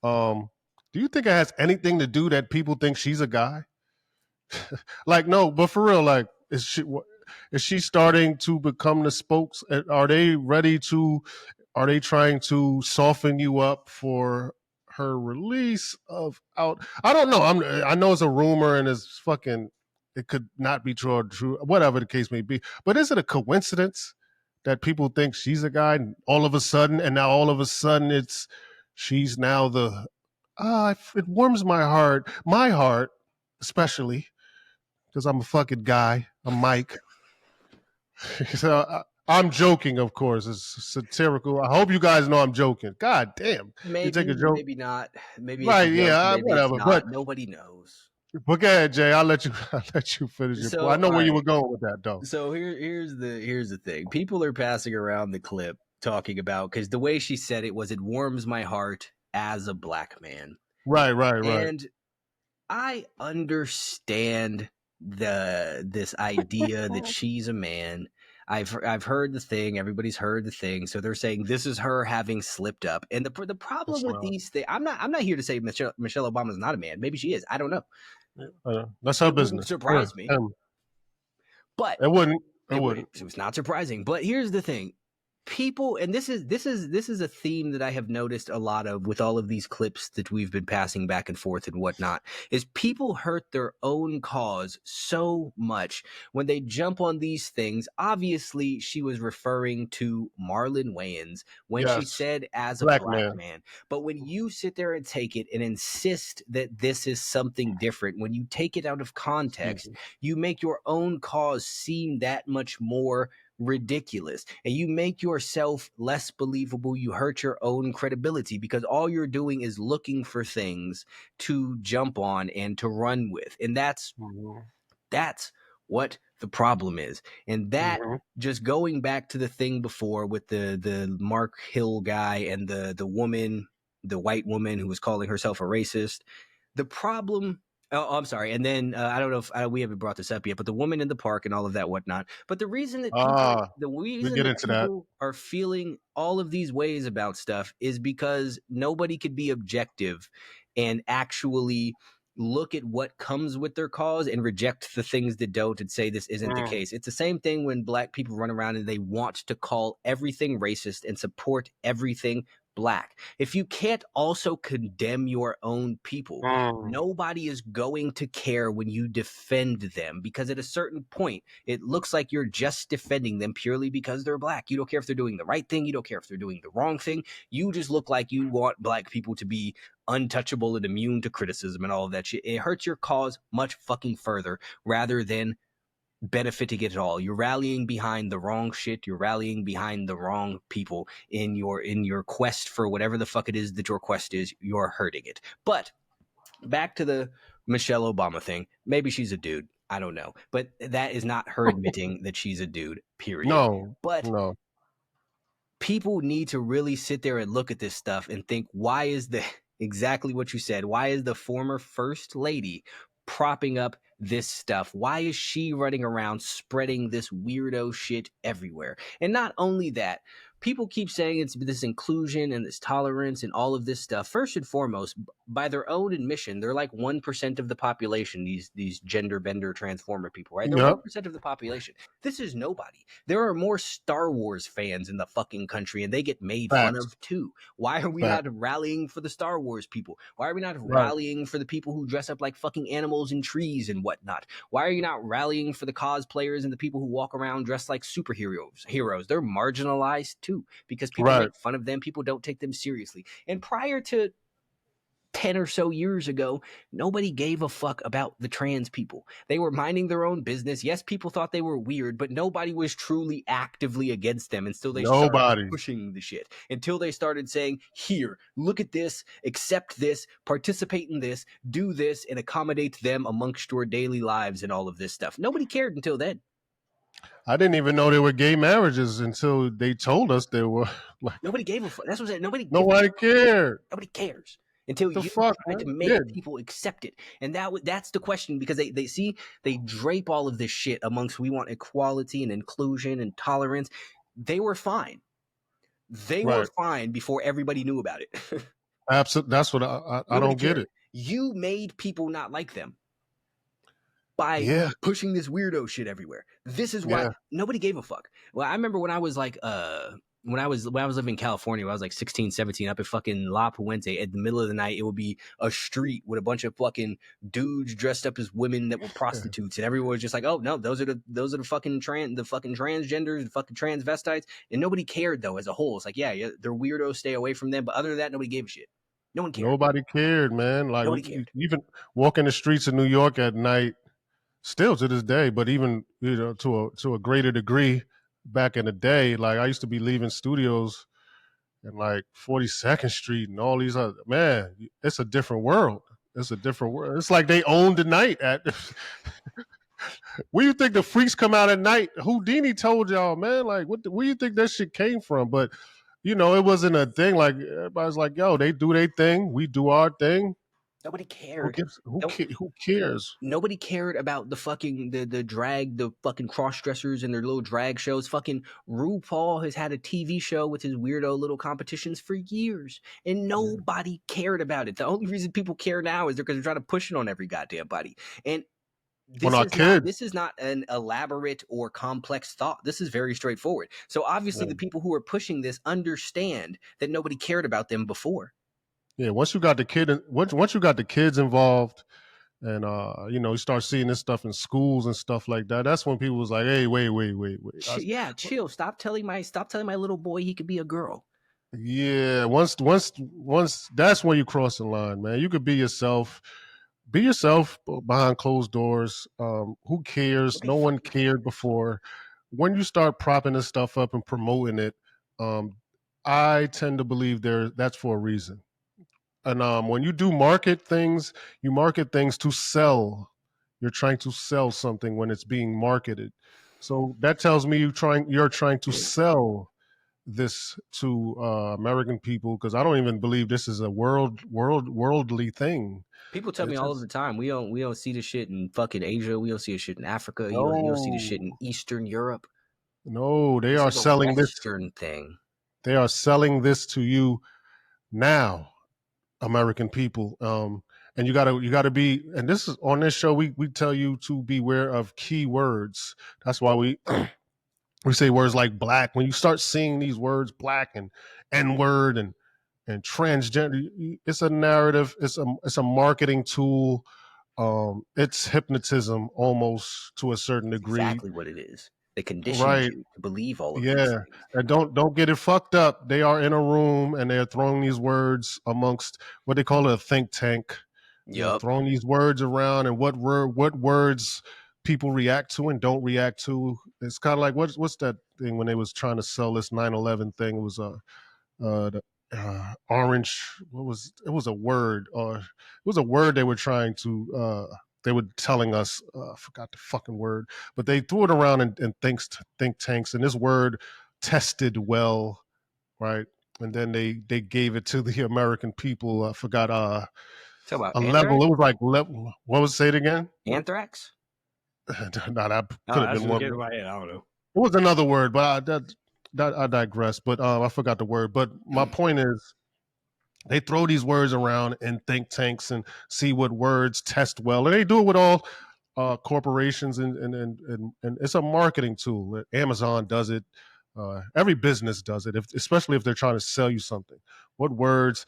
um, do you think it has anything to do that people think she's a guy? Like, no, but for real, like, is she starting to become the spokes? Are they ready to? Are they trying to soften you up for her release of out? I don't know. I know it's a rumor and it's fucking. It could not be true or true, whatever the case may be. But is it a coincidence that people think she's a guy and all of a sudden, and now all of a sudden she's now the it warms my heart especially because I'm a fucking guy. I'm Mike. So I'm joking, of course. It's satirical. I hope you guys know I'm joking. God damn, you take maybe, a joke, maybe not, maybe it's a right? joke, Yeah, maybe it's whatever. But not, nobody knows. go ahead, Jay. I'll let you. I'll let you finish your point. I So, know all where you were right. going with that, though. So here's the thing. People are passing around the clip talking about, because the way she said it was, it warms my heart as a black man. Right, right, right. And I understand this idea that she's a man. I've heard the thing. Everybody's heard the thing. So they're saying this is her having slipped up. And the problem It's with not. these things, I'm not here to say Michelle Obama's not a man. Maybe she is. I don't know. That's her It wouldn't business. Her, surprise me. him. But It wouldn't. It it, wouldn't. it was not surprising. But here's the thing. People, and this is a theme that I have noticed a lot of with all of these clips that we've been passing back and forth and whatnot, is people hurt their own cause so much when they jump on these things. Obviously, she was referring to Marlon Wayans when she Yes, said as a black black man. man. But when you sit there and take it and insist that this is something different, when you take it out of context, Stupid. you make your own cause seem that much more ridiculous, and you make yourself less believable. You hurt your own credibility, because all you're doing is looking for things to jump on and to run with, and Mm-hmm. that's what the problem is. And that, Mm-hmm. just going back to the thing before with the Mark Hill guy and the woman, the white woman who was calling herself a racist, the problem. Oh, I'm sorry. And then I don't know if we haven't brought this up yet, but the woman in the park and all of that whatnot. But the We reason get that into that. people are feeling all of these ways about stuff is because nobody could be objective and actually look at what comes with their cause and reject the things that don't and say this isn't the Mm. case. It's the same thing when black people run around and they want to call everything racist and support everything black. If you can't also condemn your own people, Mm. nobody is going to care when you defend them, because at a certain point, it looks like you're just defending them purely because they're black. You don't care if they're doing the right thing. You don't care if they're doing the wrong thing. You just look like you want black people to be untouchable and immune to criticism and all of that shit. It hurts your cause much fucking further rather than benefiting it all. You're rallying behind the wrong shit. You're rallying behind the wrong people in your quest for whatever the fuck it is that your quest is. You're hurting it. But back to the Michelle Obama thing. Maybe she's a dude. I don't know. But that is not her admitting that she's a dude, period. No, But no. people need to really sit there and look at this stuff and think, why is the exactly what you said? Why is the former first lady propping up this stuff? Why is she running around spreading this weirdo shit everywhere? And not only that, people keep saying it's this inclusion and this tolerance and all of this stuff. First and foremost, by their own admission, they're like 1% of the population, these gender bender transformer people, right? They're Yep. 1% of the population. This is nobody. There are more Star Wars fans in the fucking country, and they get made fun Facts. of too. Why are we Facts. not rallying for the Star Wars people? Why are we not Right. rallying for the people who dress up like fucking animals and trees and whatnot? Why are you not rallying for the cosplayers and the people who walk around dressed like superheroes? They're marginalized too, because people Right. make fun of them. People don't take them seriously. And prior to 10 or so years ago, nobody gave a fuck about the trans people. They were minding their own business. Yes, people thought they were weird, but nobody was truly actively against them until they started Nobody. pushing the shit. Until they started saying, here, look at this, accept this, participate in this, do this, and accommodate them amongst your daily lives and all of this stuff. Nobody cared until then. I didn't even know there were gay marriages until they told us there were. Like, Nobody gave a fuck. That's what I'm saying. Nobody gives a nobody fuck. cared. Nobody cares until The you fuck, try man? to make Yeah. people accept it. And that's the question, because they see, they drape all of this shit amongst, we want equality and inclusion and tolerance. They were fine. They were Right. fine before everybody knew about it. Absolutely. That's what I Nobody don't get cared. it. You made people not like them by Yeah. pushing this weirdo shit everywhere. This is why Yeah. nobody gave a fuck. Well, I remember when I was like when I was living in California, when I was like 16, 17, up at fucking La Puente, at the middle of the night, it would be a street with a bunch of fucking dudes dressed up as women that were prostitutes, and everyone was just like, "Oh no, those are the fucking transgenders, the fucking transvestites," and nobody cared though as a whole. It's like, yeah, they're weirdos, stay away from them. But other than that, nobody gave a shit. No one cared. Nobody cared, man. Like Nobody cared. even walking the streets of New York at night, still to this day, but even to a greater degree back in the day, like I used to be leaving studios and like 42nd Street and all these other, man, it's a different world. It's a different world. It's like they own the night at where you think the freaks come out at night? Houdini told y'all, man, like where you think that shit came from? But it wasn't a thing. Like everybody's like, yo, they do their thing, we do our thing. Nobody Who cared. gives No, who cares? nobody cared about the fucking the drag, the fucking cross dressers and their little drag shows. Fucking RuPaul has had a TV show with his weirdo little competitions for years, and Yeah. nobody cared about it. The only reason people care now is because they're trying to push it on every goddamn body. And On this our is not kids. this is not an elaborate or complex thought. This is very straightforward. So obviously, Yeah. the people who are pushing this understand that nobody cared about them before. Yeah, once you got the once you got the kids involved, and you start seeing this stuff in schools and stuff like that. That's when people was like, "Hey, wait." Yeah, chill. Stop telling my little boy he could be a girl. Yeah, once that's when you cross the line, man. You could be yourself. Be yourself behind closed doors. Who cares? Nobody No one fucking cared cares. before. When you start propping this stuff up and promoting it, um, I tend to believe that's for a reason. And when you do market things, you market things to sell. You're trying to sell something when it's being marketed. So that tells me you're trying to sell this to American people, because I don't even believe this is a worldly thing. People tell me It's all of just the time, we don't see this shit in fucking Asia. We don't see this shit in Africa. You don't see this shit in no, Eastern Europe. no. They This are is a selling this. Western thing. They are selling this to you now, American people. And you gotta be. And this is on this show. We tell you to beware of key words. That's why we say words like black. When you start seeing these words, black and N word and and transgender. It's a narrative. It's a marketing tool. It's hypnotism almost to a certain That's degree, exactly what it is. They conditioned right? you to believe all of these Yeah, things. and don't get it fucked up. They are in a room and they're throwing these words amongst what they call a think tank. They're Yup. throwing these words around, and what words people react to and don't react to. It's kind of like what's that thing when they was trying to sell this 9/11 thing? It was the orange. What was it? Was a word, or it was a word they were trying to. They were telling us. I forgot the fucking word, but they threw it around in think tanks, and this word tested well, right? And then they gave it to the American people. I forgot Talk about a level. anthrax? It was like level. What was, say it again? Anthrax? No, that Oh, could have that's been what one. came to my head. I don't know. It was another word, but that I digress. But I forgot the word. But my point is, they throw these words around in think tanks and see what words test well, and they do it with all corporations, and it's a marketing tool. Amazon does it. Every business does it, especially if they're trying to sell you something. What words?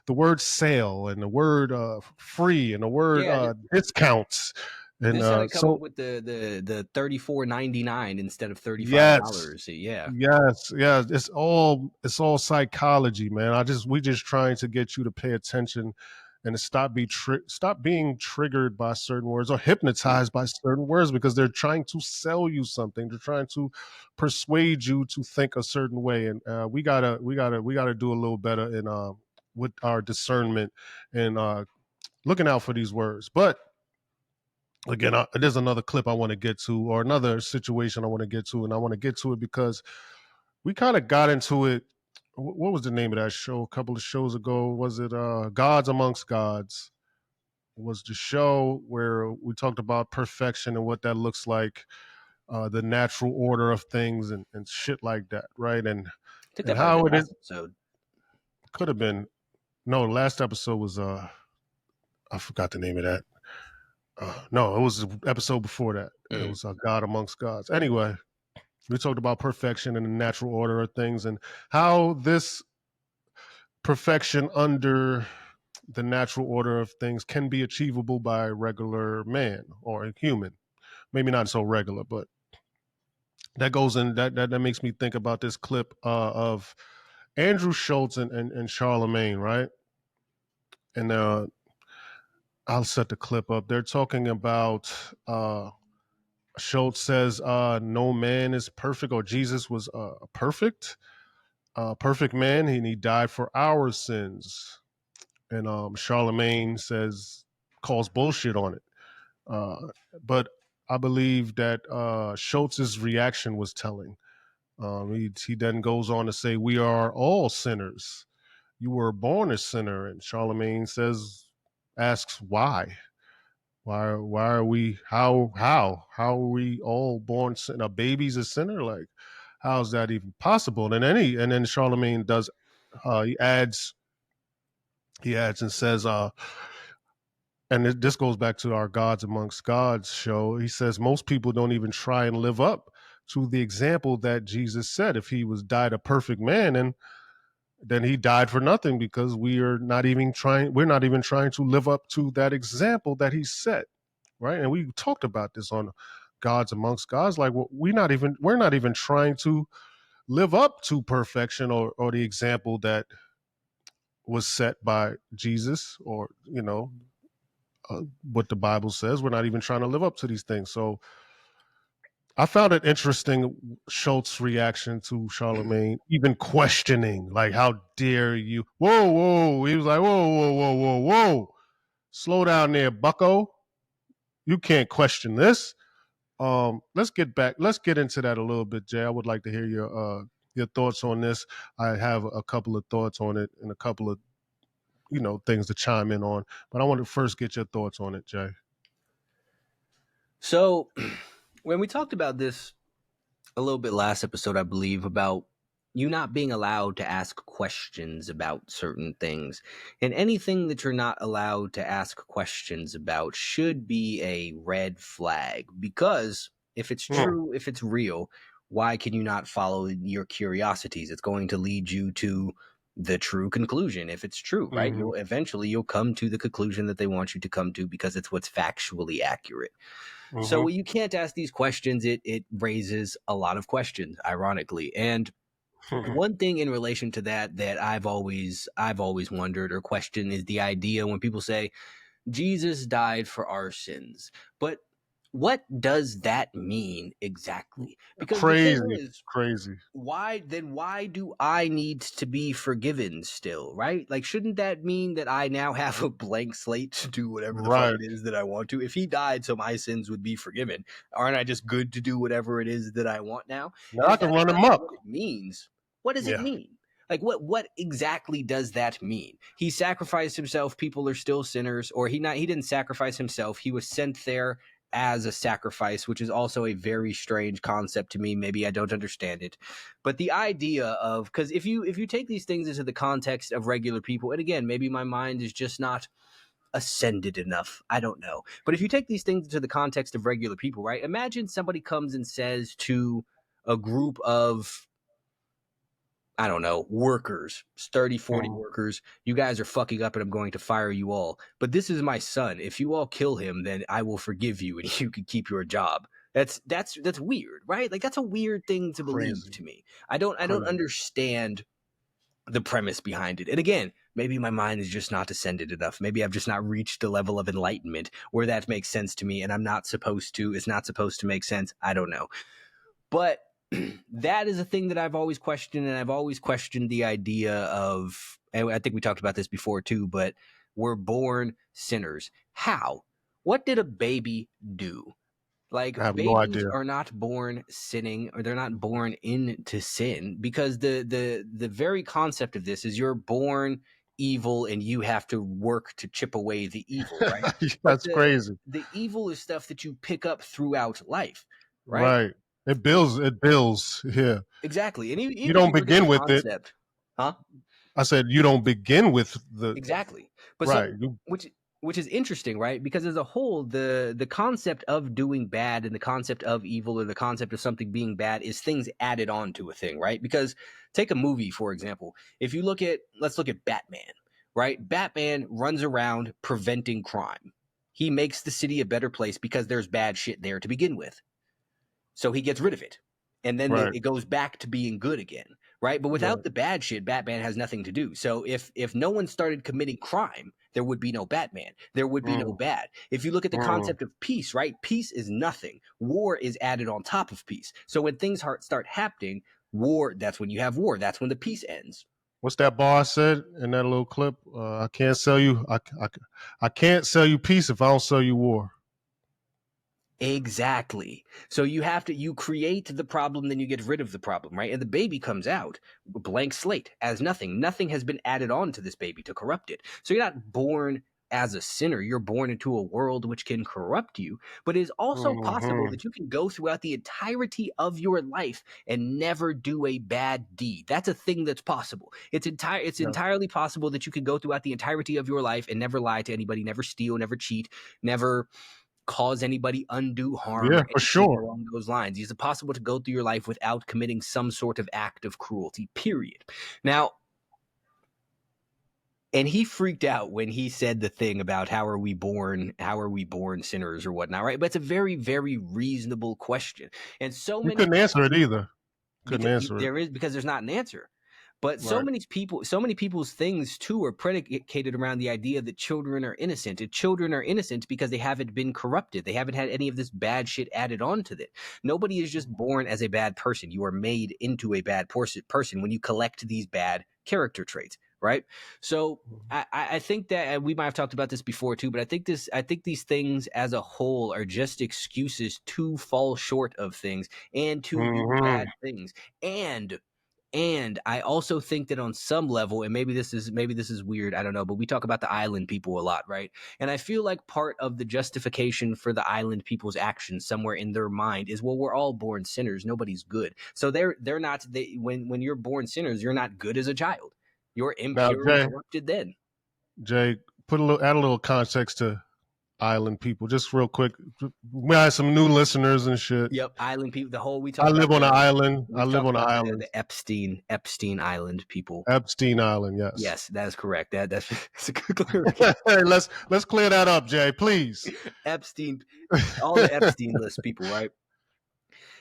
The word sale and the word free and the word Yeah, discounts, and this how they come up so with the $34.99 instead of yes, $35. Yeah. yes. It's all psychology, man. We just trying to get you to pay attention and to stop being triggered by certain words or hypnotized by certain words because they're trying to sell you something. They're trying to persuade you to think a certain way, and we gotta do a little better in with our discernment and looking out for these words. But again, there's another clip I want to get to, or another situation I want to get to, and I want to get to it because we kind of got into it. What was the name of that show a couple of shows ago? Was it Gods Amongst Gods? Was the show where we talked about perfection and what that looks like, the natural order of things and shit like that, right? And I think and that might have how been it is last episode. could have been. No, last episode was I forgot the name of that. No, it was the episode before that, and it Mm. was God Amongst Gods. Anyway, we talked about perfection and the natural order of things and how this perfection under the natural order of things can be achievable by a regular man or a human. Maybe not so regular, but that goes in that makes me think about this clip of Andrew Schultz and Charlemagne, right? And I'll set the clip up. They're talking about Schultz says no man is perfect, or Jesus was perfect, perfect man, and he died for our sins. And Charlemagne calls bullshit on it. Uh, but I believe that Schultz's reaction was telling. He then goes on to say, "We are all sinners. You were born a sinner." And Charlemagne asks why. Why are we? How are we all born sin? A baby's a sinner? Like, how is that even possible? And then Charlemagne does. He adds and says, and this goes back to our Gods Amongst Gods show. He says most people don't even try and live up to the example that Jesus set. If he was died a perfect man, and then he died for nothing because we're not even trying to live up to that example that he set, right? And we talked about this on Gods Amongst Gods. Like, well, we're not even trying to live up to perfection or the example that was set by Jesus, or what the Bible says. We're not even trying to live up to these things. So I found it interesting, Schultz's reaction to Charlemagne, even questioning, like, how dare you? Whoa, whoa. He was like, whoa, whoa, whoa, whoa, whoa. Slow down there, bucko. You can't question this. Let's get into that a little bit, Jay. I would like to hear your thoughts on this. I have a couple of thoughts on it and a couple of things to chime in on, but I want to first get your thoughts on it, Jay. So, when we talked about this a little bit last episode, I believe, about you not being allowed to ask questions about certain things. And anything that you're not allowed to ask questions about should be a red flag. Because if it's Mm, true, if it's real, why can you not follow your curiosities? It's going to lead you to the true conclusion if it's true, right? Hmm. You'll come to the conclusion that they want you to come to because it's what's factually accurate. So Hmm. when you can't ask these questions, it raises a lot of questions, ironically. And one thing in relation to that I've always wondered or questioned is the idea when people say Jesus died for our sins. But what does that mean exactly? Because the thing Crazy, is, crazy. why do I need to be forgiven still, right? Like, shouldn't that mean that I now have a blank slate to do whatever the fuck Right. it is that I want to? If he died so my sins would be forgiven, aren't I just good to do whatever it is that I want now? Now And I if can that's run not amok. what it means, what does it Yeah. mean? Like, what exactly does that mean? He sacrificed himself, people are still sinners, or he didn't sacrifice himself, he was sent there as a sacrifice, which is also a very strange concept to me. Maybe I don't understand it. But the idea of, because if you take these things into the context of regular people, and again, maybe my mind is just not ascended enough, I don't know, but if you take these things into the context of regular people, right, imagine somebody comes and says to a group of, I don't know, workers, 30, 40 Mhm. workers, you guys are fucking up and I'm going to fire you all. But this is my son. If you all kill him, then I will forgive you and you can keep your job. That's weird, right? Like, that's a weird thing to believe Crazy, to me. I don't crazy. understand the premise behind it. And again, maybe my mind is just not ascended enough. Maybe I've just not reached a level of enlightenment where that makes sense to me and it's not supposed to make sense. I don't know. But that is a thing that I've always questioned, and I've always questioned the idea of, and I think we talked about this before too, but we're born sinners. How? What did a baby do? Like, I have no babies idea. are not born sinning, or they're not born into sin, because the very concept of this is you're born evil and you have to work to chip away the evil, right? But That's crazy. the evil is stuff that you pick up throughout life, right? Right. It builds. It builds. Yeah. Exactly. And You even if don't you look at the begin with it. concept, huh? I said you don't begin with the Exactly. But right. so, You. which is interesting, right? Because as a whole, the concept of doing bad and the concept of evil or the concept of something being bad is things added on to a thing, right? Because take a movie, for example. If you let's look at Batman, right? Batman runs around preventing crime. He makes the city a better place because there's bad shit there to begin with. So he gets rid of it. And then Right. it goes back to being good again, right? But without Right. the bad shit, Batman has nothing to do. So if no one started committing crime, there would be no Batman. There would be no Mm, bad. If you look at the mm. concept of peace, right? Peace is nothing. War is added on top of peace. So when things start happening, that's when you have war. That's when the peace ends. What's that bar said in that little clip? I can't sell you. I can't sell you peace if I don't sell you war. Exactly. So you create the problem, then you get rid of the problem, right? And the baby comes out blank slate as nothing. Nothing has been added on to this baby to corrupt it. So you're not born as a sinner. You're born into a world which can corrupt you. But it is also possible Hmm. that you can go throughout the entirety of your life and never do a bad deed. That's a thing that's possible. It's Yeah. entirely possible that you can go throughout the entirety of your life and never lie to anybody, never steal, never cheat, never cause anybody undue harm Yeah, or for anything sure. along those lines. Is it possible to go through your life without committing some sort of act of cruelty, period? Now, and he freaked out when he said the thing about how are we born sinners or whatnot, right? But it's a very, very reasonable question. And so You many couldn't answer it people, either. Couldn't answer it. because there's not an answer. But Right. so many people's things too are predicated around the idea that children are innocent. And children are innocent because they haven't been corrupted. They haven't had any of this bad shit added on to them. Nobody is just born as a bad person. You are made into a bad person when you collect these bad character traits, right? So I think that we might have talked about this before too, but I think these things as a whole are just excuses to fall short of things and to do Hmm. bad things. And I also think that on some level, and maybe this is weird, I don't know, but we talk about the island people a lot, right? And I feel like part of the justification for the island people's actions somewhere in their mind is, well, we're all born sinners, nobody's good. So they're not when you're born sinners, you're not good as a child. You're Now, impure and corrupted then. Jay, add a little context to. island people? Just real quick. We had some new listeners and shit. Yep, island people. The whole we I talk about live on an the island. I we've live talked on an about island. the Epstein Island people. Epstein Island, yes. Yes, that is correct. That's a good clarification. Hey, let's clear that up, Jay, please. Epstein, all the Epstein list people, right?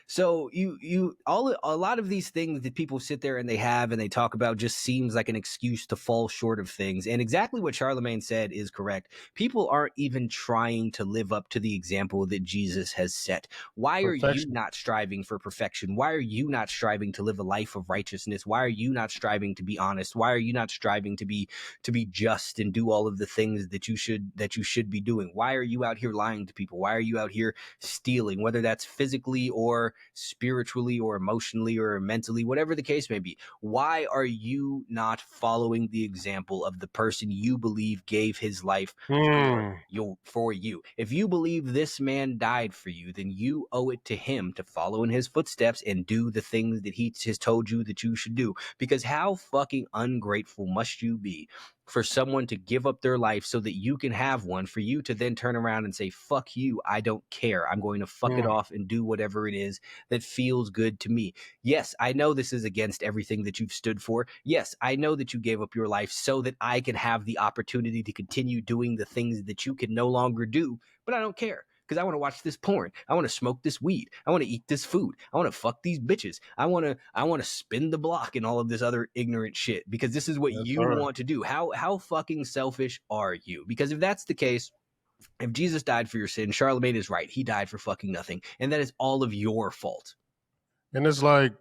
So a lot of these things that people sit there and they have and they talk about just seems like an excuse to fall short of things. And exactly what Charlemagne said is correct. People aren't even trying to live up to the example that Jesus has set. Why are you Perfection. not striving for perfection? Why are you not striving to live a life of righteousness? Why are you not striving to be honest? Why are you not striving to be just and do all of the things that you should be doing? Why are you out here lying to people? Why are you out here stealing, whether that's physically or spiritually or emotionally or mentally, whatever the case may be? Why are you not following the example of the person you believe gave his life Mm, for you? If you believe this man died for you, then you owe it to him to follow in his footsteps and do the things that he has told you that you should do. Because how fucking ungrateful must you be for someone to give up their life so that you can have one, for you to then turn around and say, fuck you, I don't care. I'm going to fuck it mm. off and do whatever it is that feels good to me. Yes, I know this is against everything that you've stood for. Yes, I know that you gave up your life so that I can have the opportunity to continue doing the things that you can no longer do, but I don't care. Because I want to watch this porn. I want to smoke this weed. I want to eat this food. I want to fuck these bitches. I want to spin the block and all of this other ignorant shit. Because this is what Yes, you sir. want to do. How fucking selfish are you? Because if that's the case, if Jesus died for your sin, Charlemagne is right. He died for fucking nothing, and that is all of your fault. And it's like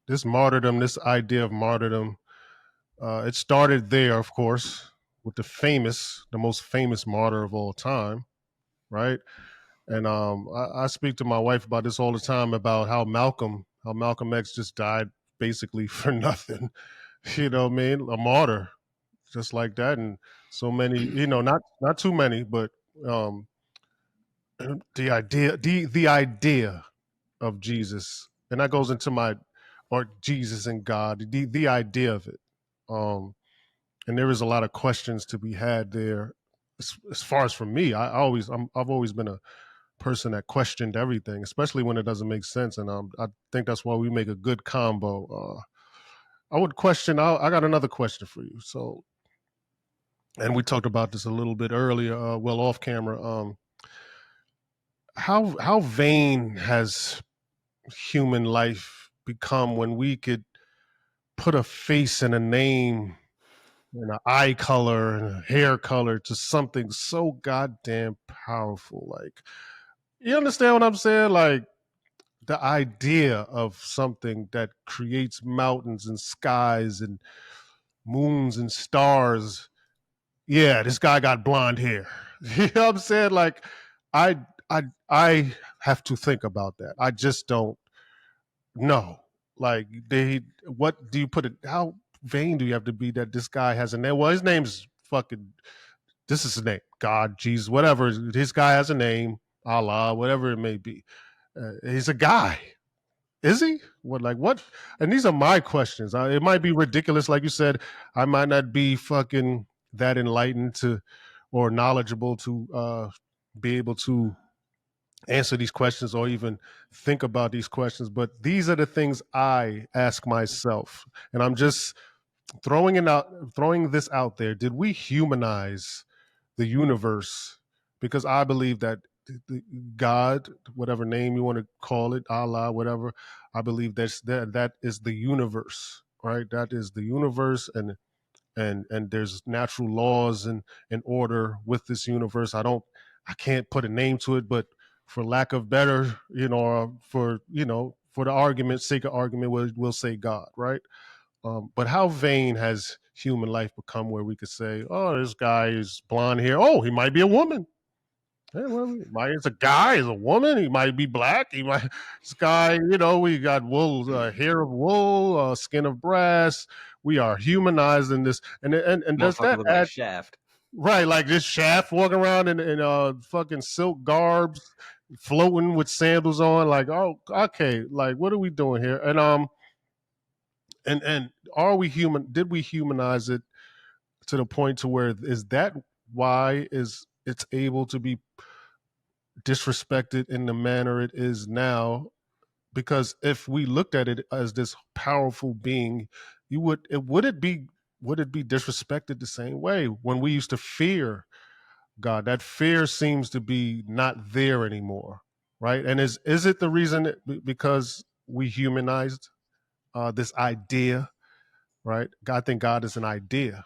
this martyrdom, this idea of martyrdom, it started there, of course, with the most famous martyr of all time, right? And I speak to my wife about this all the time about how Malcolm X just died basically for nothing. You know what I mean? A martyr, just like that, and so many. Not too many, but um, the idea of Jesus, and that goes into my or Jesus and God, the idea of it. And there is a lot of questions to be had there. As far as for me, I've always been a person that questioned everything, especially when it doesn't make sense. And I think that's why we make a good combo. I would question. I got another question for you. So, and we talked about this a little bit earlier, well off camera. How vain has human life become when we could put a face and a name and an eye color and a hair color to something so goddamn powerful? Like, you understand what I'm saying? Like, the idea of something that creates mountains and skies and moons and stars. Yeah, this guy got blonde hair. You know what I'm saying? Like, I I have to think about that. I just don't know. Like, what do you put it? How vain do you have to be that this guy has a name? Well, his name's fucking. This is his name. God, Jesus, whatever. This guy has a name. Allah, whatever it may be. He's a guy. Is he? What, like what? And these are my questions. It might be ridiculous, like you said. I might not be fucking that enlightened to or knowledgeable to be able to answer these questions or even think about these questions. But these are the things I ask myself, and I'm just throwing this out there. Did we humanize the universe? Because I believe that God, whatever name you want to call it, Allah, whatever, I believe that is the universe, right? That is the universe, and there's natural laws and order with this universe. I can't put a name to it, but for lack of better, for the argument's sake of argument, we'll say God, right? But how vain has human life become where we could say, oh, this guy is blonde hair. Oh, he might be a woman. Hey, well, it's a guy, he's a woman. He might be black. He might. This guy, we got wool, hair of wool, skin of brass. We are humanizing this, and does Motherfucker that look like add Shaft. right? Like this Shaft walking around in fucking silk garbs, floating with sandals on. Like, oh, okay. Like, what are we doing here? And are we human? Did we humanize it to the point to where is that why it's able to be disrespected in the manner it is now. Because if we looked at it as this powerful being, you would it be disrespected the same way when we used to fear God? That fear seems to be not there anymore, right? And is it the reason because we humanized this idea, right? I think God is an idea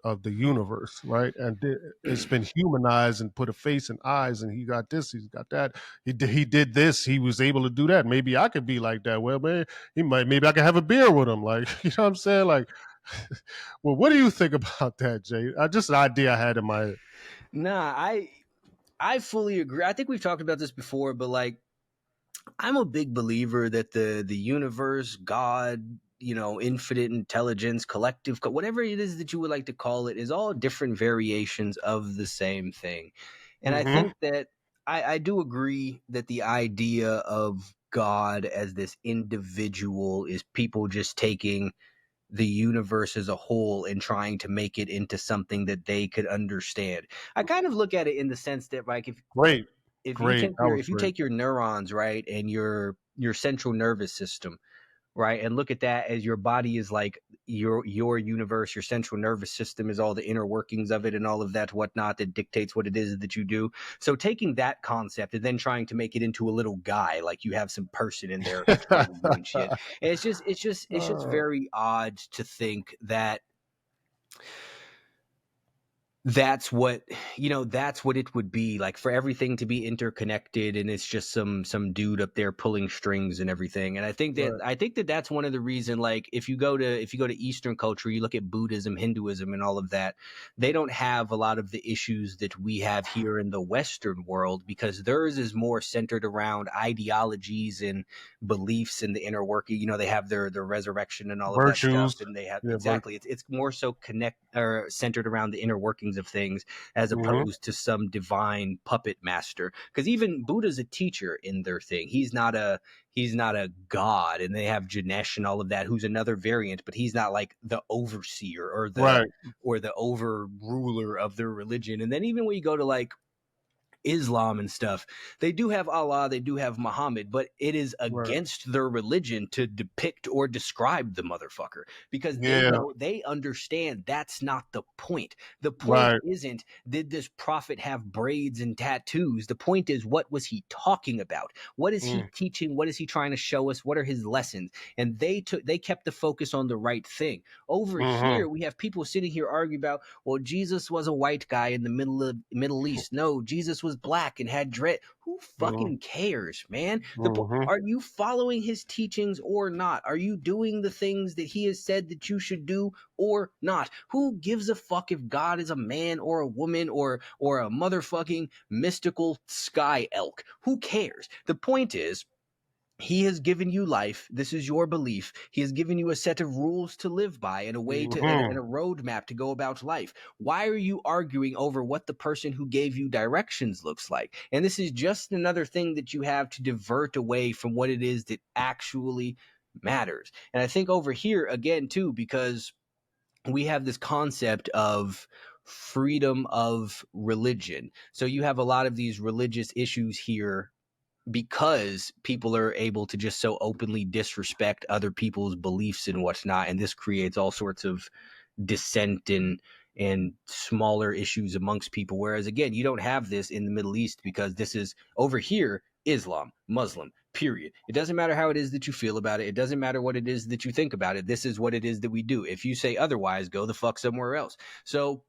of the universe, right? And it's been humanized and put a face and eyes, and he got this, he's got that. He did this, he was able to do that. Maybe I could be like that. Well, man, maybe I could have a beer with him. Like, you know what I'm saying? Like, well, what do you think about that, Jay? Just an idea I had in my head. Nah, I fully agree. I think we've talked about this before, but like I'm a big believer that the universe, God, infinite intelligence, collective, whatever it is that you would like to call it, is all different variations of the same thing. And I Mm-hmm. think that I do agree that the idea of God as this individual is people just taking the universe as a whole and trying to make it into something that they could understand. I kind of look at it in the sense that like Great, if you great. take That was if you great. take your neurons, right, and your central nervous system, right, and look at that as your body is like your universe, your central nervous system is all the inner workings of it and all of that whatnot that dictates what it is that you do. So taking that concept and then trying to make it into a little guy, like you have some person in there controlling you and shit. And it's just Uh, very odd to think that that's what it would be like for everything to be interconnected, and it's just some dude up there pulling strings and everything. And right. I think that that's one of the reason, like if you go to Eastern culture, you look at Buddhism, Hinduism, and all of that, they don't have a lot of the issues that we have here in the Western world, because theirs is more centered around ideologies and beliefs and the inner working. They have their resurrection and all of that stuff, Virtues. and they have Yeah, exactly, it's more so connect or centered around the inner workings of things, as hmm opposed to some divine puppet master. Because even Buddha's a teacher in their thing. He's not a god, and they have Janesh and all of that, who's another variant, but he's not like the overseer or the Right, over ruler of their religion. And then even when you go to like Islam and stuff, they do have Allah, they do have Muhammad, but it is right. against their religion to depict or describe the motherfucker, because Yeah, they understand that's not the point. The point right. isn't, did this prophet have braids and tattoos? The point is, what was he talking about? What is he Mm, teaching? What is he trying to show us? What are his lessons? And they kept the focus on the right thing. Over hmm here, we have people sitting here arguing about, well, Jesus was a white guy in the Middle East. No, Jesus was black and had dread. Who hmm fucking cares, man? hmm Are you following his teachings or not? Are you doing the things that he has said that you should do or not? Who gives a fuck if God is a man or a woman or a motherfucking mystical sky elk? Who cares? The point is, he has given you life. This is your belief. He has given you a set of rules to live by and a way to and a roadmap to go about life. Why are you arguing over what the person who gave you directions looks like? And this is just another thing that you have to divert away from what it is that actually matters. And I think over here again too, because we have this concept of freedom of religion. So you have a lot of these religious issues here because people are able to just so openly disrespect other people's beliefs and whatnot, and this creates all sorts of dissent and smaller issues amongst people. Whereas again, you don't have this in the Middle East, because this is over here Islam, Muslim. Period. It doesn't matter how it is that you feel about it. It doesn't matter what it is that you think about it. This is what it is that we do. If you say otherwise, go the fuck somewhere else. So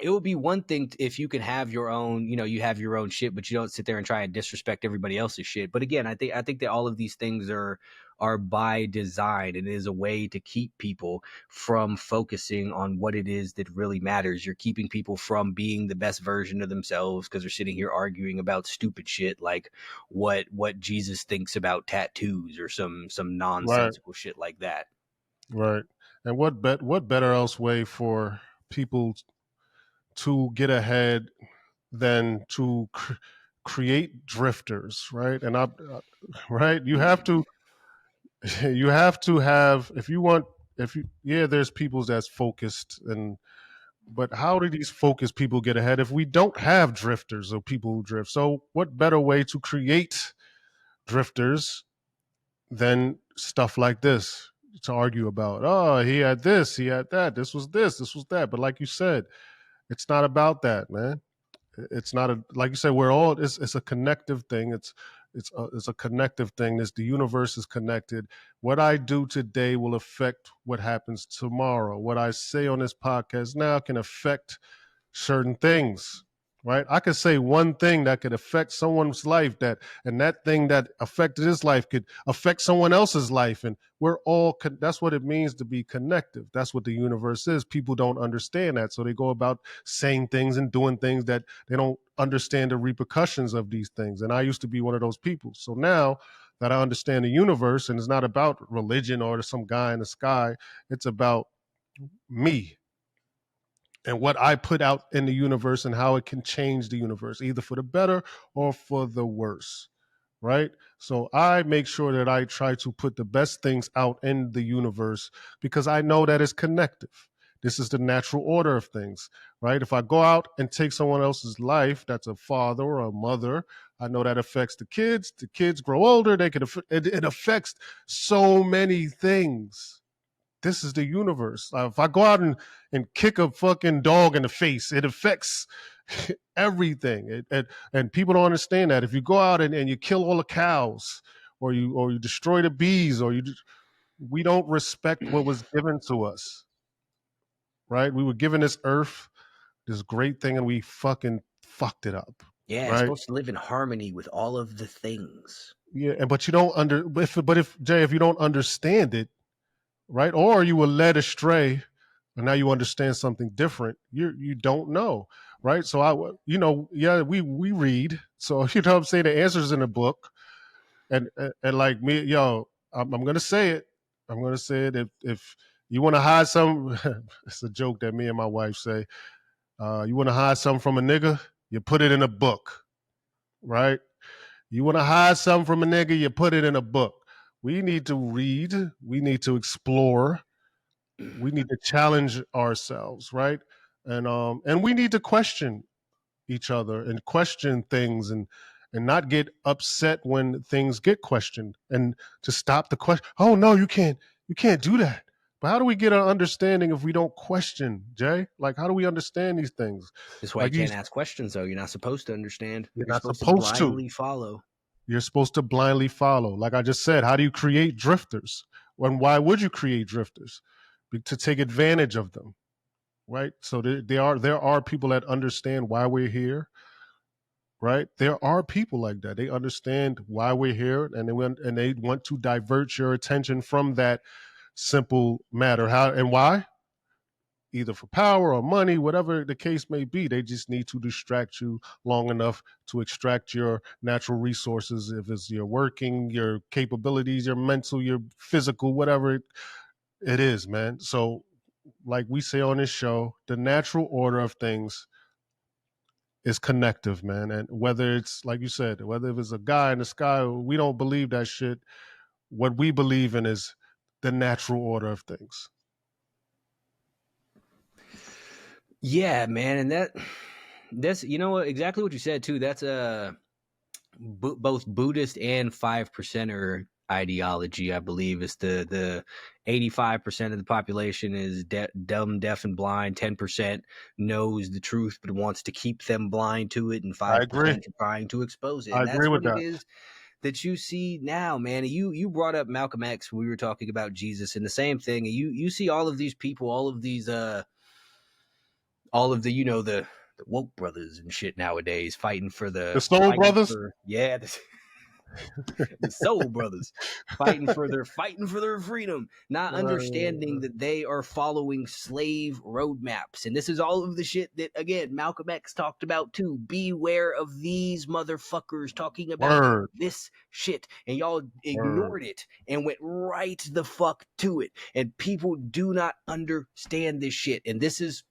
it would be one thing if you can have your own, you have your own shit, but you don't sit there and try and disrespect everybody else's shit. But again, I think that all of these things are by design, and it is a way to keep people from focusing on what it is that really matters. You're keeping people from being the best version of themselves because they're sitting here arguing about stupid shit like what Jesus thinks about tattoos or some Right, nonsensical shit like that. right. And what better else way for people to get ahead than to create drifters, right? Right, you have to have, if you want, if you, yeah, there's people that's focused and But how do these focused people get ahead if we don't have drifters or people who drift? So, what better way to create drifters than stuff like this to argue about? Oh, he had this, he had that, this was that. But like you said, it's not about that, man. It's not a, like you said, we're all, it's a connective thing. It's a connective thing. The universe is connected. What I do today will affect what happens tomorrow. What I say on this podcast now can affect certain things, right? I could say one thing that could affect someone's life, and that thing that affected his life could affect someone else's life, and we're all that's what it means to be connective. That's what the universe is. People don't understand that, so they go about saying things and doing things that they don't understand the repercussions of these things. And I used to be one of those people. So now that I understand the universe, and it's not about religion or some guy in the sky, it's about me and what I put out in the universe and how it can change the universe, either for the better or for the worse. Right. So I make sure that I try to put the best things out in the universe because I know that it's connective. This is the natural order of things, right? If I go out and take someone else's life, that's a father or a mother, I know that affects the kids. The kids grow older, it affects so many things. This is the universe. If I go out and kick a fucking dog in the face, it affects everything. And people don't understand that. If you go out and you kill all the cows, or you destroy the bees, we don't respect what was given to us, right? We were given this earth, this great thing, and we fucking fucked it up, Yeah, it's right? supposed to live in harmony with all of the things. Yeah, but you don't if Jay, if you don't understand it, right? Or you were led astray, and now you understand something different. You don't know, right? So yeah, we read. So you know what I'm saying, the answers in the book, and like me, yo, I'm gonna say it. I'm gonna say it. If you want to hide some, it's a joke that me and my wife say. You want to hide something from a nigga, you put it in a book, right? You want to hide something from a nigga, you put it in a book. We need to read. We need to explore. We need to challenge ourselves, right? And we need to question each other and question things, and not get upset when things get questioned, and to stop the question. Oh no, you can't do that. But how do we get an understanding if we don't question, Jay? Like, how do we understand these things? That's why you Like, can't ask questions, though. You're not supposed to understand. you're You're not supposed to supposed to. blindly follow. You're supposed to blindly follow. Like I just said, how do you create drifters? And why would you create drifters? To take advantage of them, right? So there are people that understand why we're here, right? There are people like that. They understand why we're here, and they want to divert your attention from that simple matter. How and why? Either for power or money, whatever the case may be. They just need to distract you long enough to extract your natural resources. If it's your working, your capabilities, your mental, your physical, whatever it is, man. So, like we say on this show, the natural order of things is connective, man. And whether it's like you said, whether it's a guy in the sky, we don't believe that shit. What we believe in is the natural order of things. Yeah, man, and that's exactly what you said too. That's both Buddhist and 5%er ideology. I believe is the 85% of the population is dumb, deaf, and blind. 10% knows the truth but wants to keep them blind to it, and I agree. 5% are trying to expose it. I And agree that's with what it that. is that you see now, man. You brought up Malcolm X when we were talking about Jesus, and the same thing. And you see all of these people, all of the the woke brothers and shit nowadays The Soul fighting Brothers. for the soul brothers fighting for their freedom, not understanding that they are following slave roadmaps. And this is all of the shit that, again, Malcolm X talked about too. Beware of these motherfuckers talking about Word, this shit, and y'all word. ignored it and went right the fuck to it. And people do not understand this shit. And this is,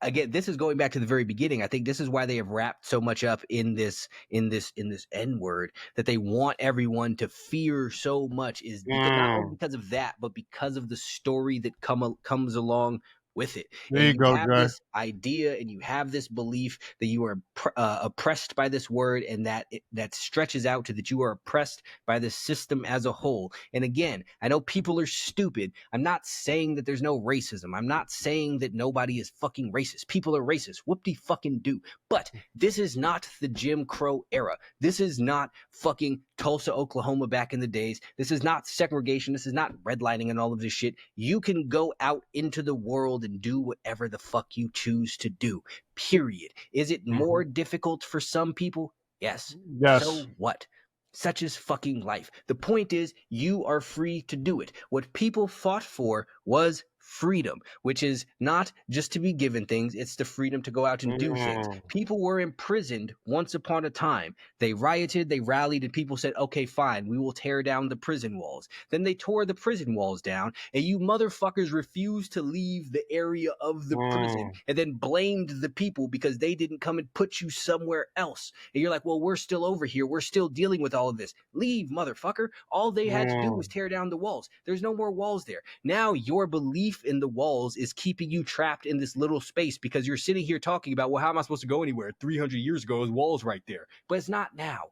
again, this is going back to the very beginning. I think this is why they have wrapped so much up in this N word, that they want everyone to fear so much, is because not only Mm, because of that, but because of the story that comes along with it. There And you you go, have Jay. this idea and you have this belief that you are oppressed by this word, and that stretches out to that you are oppressed by the system as a whole. And again, I know people are stupid. I'm not saying that there's no racism. I'm not saying that nobody is fucking racist. People are racist. Whoop-de fucking do. But this is not the Jim Crow era. This is not fucking Tulsa, Oklahoma back in the days. This is not segregation. This is not redlining and all of this shit. You can go out into the world and do whatever the fuck you choose to do. Period. Is it more difficult for some people? Yes. Yes. So what? Such is fucking life. The point is, you are free to do it. What people fought for was freedom, which is not just to be given things, it's the freedom to go out and do things. Mm. People were imprisoned once upon a time. They rioted, they rallied, and people said, okay, fine, we will tear down the prison walls. Then they tore the prison walls down, and you motherfuckers refused to leave the area of the prison, Mm. and then blamed the people because they didn't come and put you somewhere else. And you're like, well, we're still over here. We're still dealing with all of this. Leave, motherfucker. All they had to do was Mm. tear down the walls. There's no more walls there. Now your belief in the walls is keeping you trapped in this little space because you're sitting here talking about, well, how am I supposed to go anywhere? 300 years ago, there's walls right there. But it's not now.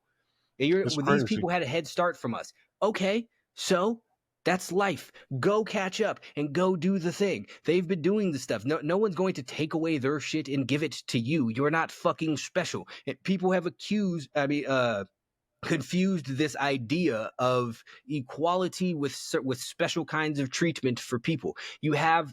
And It's well, these crazy. people had a head start from us. Okay, so that's life. Go catch up and go do the thing. They've been doing this stuff. No one's going to take away their shit and give it to you. You're not fucking special. And people have confused this idea of equality with special kinds of treatment for people. You have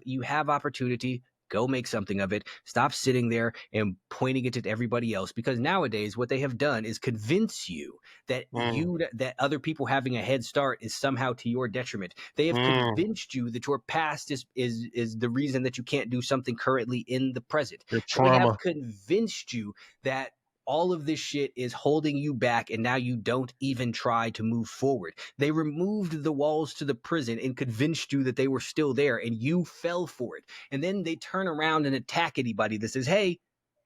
opportunity. Go make something of it. Stop sitting there and pointing it at everybody else, because nowadays what they have done is convince you that Mm. that other people having a head start is somehow to your detriment. They have Mm. convinced you that your past is the reason that you can't do something currently in the present. Your They have trauma. convinced you that all of this shit is holding you back, and now you don't even try to move forward. They removed the walls to the prison and convinced you that they were still there, and you fell for it. And then they turn around and attack anybody that says, hey,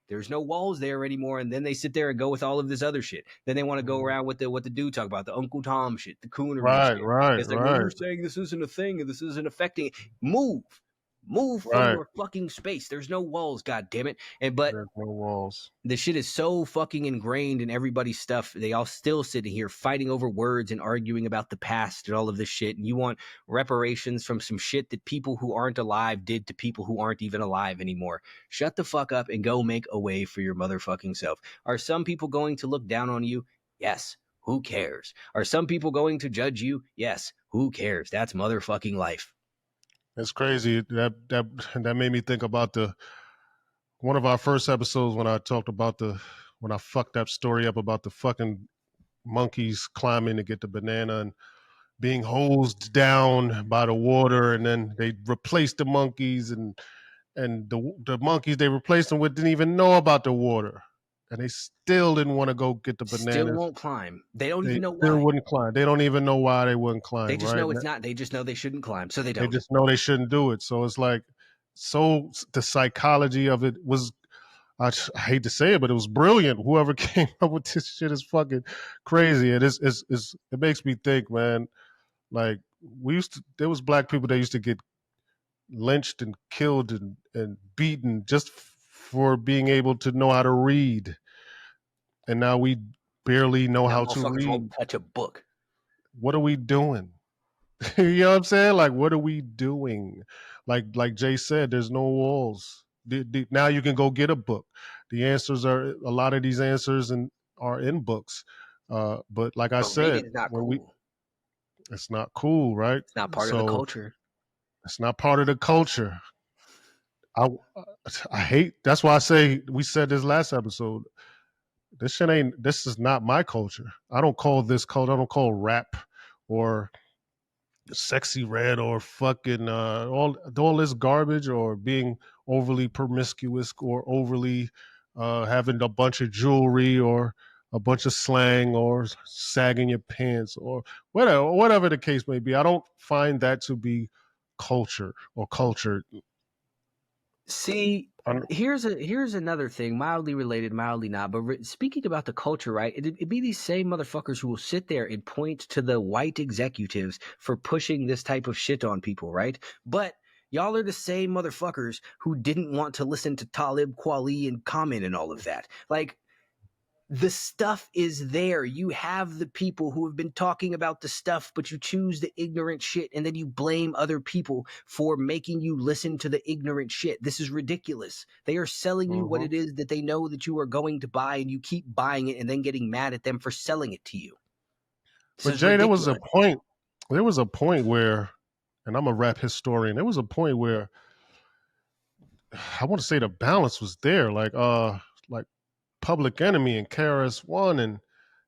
there's no walls there anymore. And then they sit there and go with all of this other shit. Then they want to go Mm. around with what the dude talk about, the Uncle Tom shit, the coonery Right, shit. right, It's like, well, you're right, saying this isn't a thing and this isn't affecting it. Move from right. your fucking space. There's no walls, god damn it. But There's no walls. the shit is so fucking ingrained in everybody's stuff. They all still sitting here fighting over words and arguing about the past and all of this shit. And you want reparations from some shit that people who aren't alive did to people who aren't even alive anymore. Shut the fuck up and go make a way for your motherfucking self. Are some people going to look down on you? Yes. Who cares? Are some people going to judge you? Yes. Who cares? That's motherfucking life. It's crazy. That made me think about the one of our first episodes when I talked about when I fucked that story up about the fucking monkeys climbing to get the banana and being hosed down by the water, and then they replaced the monkeys, and the monkeys they replaced them with didn't even know about the water, and they still didn't want to go get the Still bananas. won't climb. They don't They even know still why. wouldn't climb. They don't even know why they wouldn't They climb, just right? know it's not. They just know they shouldn't climb, so they They don't. just know they shouldn't do it. So it's like, so the psychology of it was, I hate to say it, but it was brilliant. Whoever came up with this shit is fucking crazy. It makes me think, man. Like there was black people that used to get lynched and killed and beaten just for being able to know how to read, and now we barely know Now how to motherfuckers won't read. touch a book. What are we doing? You know what I'm saying? Like, what are we doing? Like Jay said, there's no walls. Now you can go get a book. The answers are a lot of these answers and are in books. But like I But reading said, is not when we cool. it's not cool, right? It's not part of the So culture. it's not part of the culture. I I hate. That's why I say we said this last episode. This shit ain't. This is not my culture. I don't call this culture. I don't call rap or sexy red or fucking all this garbage or being overly promiscuous or overly having a bunch of jewelry or a bunch of slang or sagging your pants or whatever the case may be. I don't find that to be culture or culture. See, I'm- here's another thing, mildly related, mildly not. But speaking about the culture, right? It'd be these same motherfuckers who will sit there and point to the white executives for pushing this type of shit on people, right? But Y'all are the same motherfuckers who didn't want to listen to Talib Kweli and Common and all of that. Like, the stuff is there. You have the people who have been talking about the stuff, but you choose the ignorant shit and then you blame other people for making you listen to the ignorant shit. This is ridiculous. They are selling you what it is that they know that you are going to buy, and you keep buying it and then getting mad at them for selling it to you. This But is Jay, there was a ridiculous. point. There was a point where, and I'm a rap historian. There was a point where I want to say the balance was there, like Public Enemy and KRS-One, and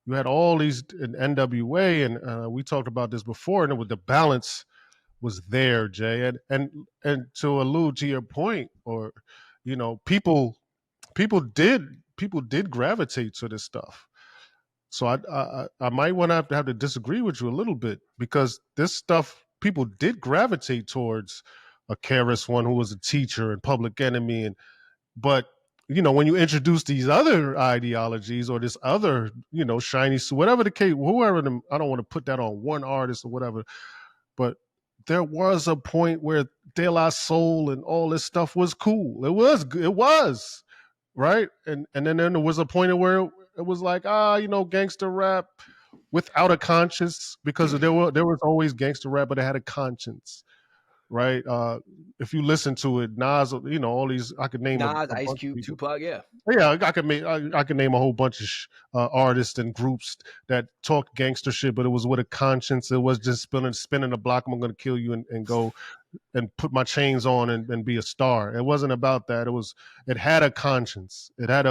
you had all these in NWA, and we talked about this before, and the balance was there, Jay, and to allude to your point, or people did gravitate to this stuff. So I might want to have to disagree with you a little bit, because this stuff people did gravitate towards a KRS-One who was a teacher and Public Enemy, and but when you introduce these other ideologies or this other shiny suit, whatever the case, whoever them, I don't want to put that on one artist or whatever, but there was a point where De La Soul and all this stuff was cool. It was right, and then there was a point where it was like gangster rap without a conscience, because there was always gangster rap, but it had a conscience, right? If you listen to it, Nas, all these, I could name Nas, a Ice bunch of Cube, people. Tupac, yeah. Yeah, I could name a whole bunch of artists and groups that talked gangster shit, but it was with a conscience. It was just spinning the block. I'm going to kill you and go and put my chains on and be a star. It wasn't about that. It had a conscience. It had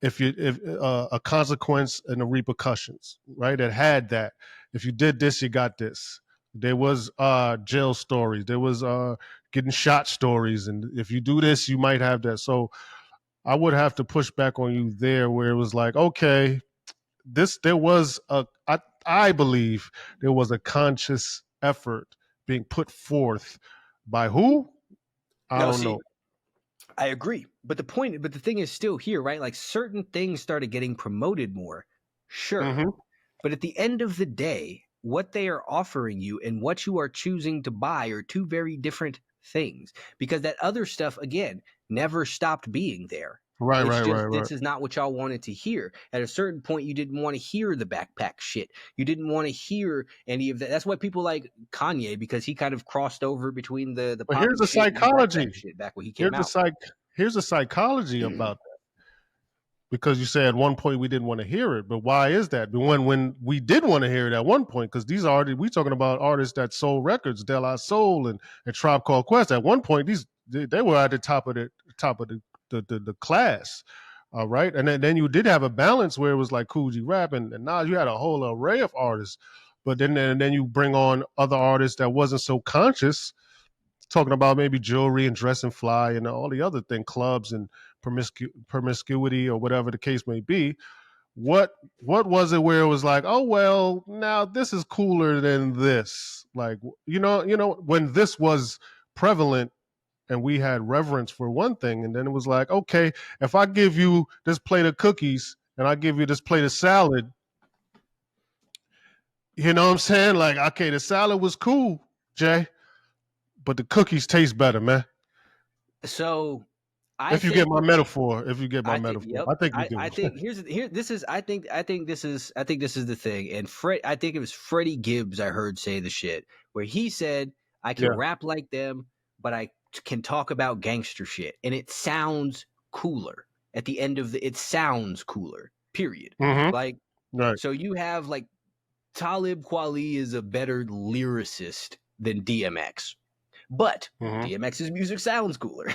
if a consequence and the repercussions, right? It had that. If you did this, you got this. There was jail stories. There was getting shot stories, and if you do this, you might have that. So I would have to push back on you there, where it was like, okay, there was I believe there was a conscious effort being put forth by who? I No, don't see, know. I agree. But the thing is still here, right? Like, certain things started getting promoted more. Sure. Mm-hmm. But at the end of the day, what they are offering you and what you are choosing to buy are two very different things, because that other stuff, again, never stopped being there. Right, It's right, just, right, right. this is not what y'all wanted to hear. At a certain point, you didn't want to hear the backpack shit. You didn't want to hear any of that. That's why people like Kanye, because he kind of crossed over between the But here's poppy the shit and the backpack psychology. shit back when he Here's came the out. psych. Here's the psychology about that. Because you said at one point we didn't want to hear it, but why is that? But when we did want to hear it at one point, because these are we talking about artists that sold records, De La Soul and Tribe Called Quest. At one point, they were at the top of the class. All right, and then you did have a balance where it was like Coogee Rap and Nas. You had a whole array of artists, but then you bring on other artists that wasn't so conscious, talking about maybe jewelry and dress and fly and all the other thing, clubs and promiscuity or whatever the case may be. What was it where it was like, oh well, now this is cooler than this? Like, when this was prevalent and we had reverence for one thing, and then it was like, okay, if I give you this plate of cookies and I give you this plate of salad, you know what I'm saying? Like, okay, the salad was cool, Jay, but the cookies taste better, man. So I If you get think my metaphor, if you get my I think, metaphor, yep. I think you I do. think here this is I think this is the thing. And I think it was Freddie Gibbs I heard say the shit where he said, I can Yeah. rap like them, but I can talk about gangster shit, and it sounds cooler. At the end of it sounds cooler. Period. Mm-hmm. Like, Right. so you have like Talib Kweli is a better lyricist than DMX, but Mm-hmm. DMX's music sounds cooler.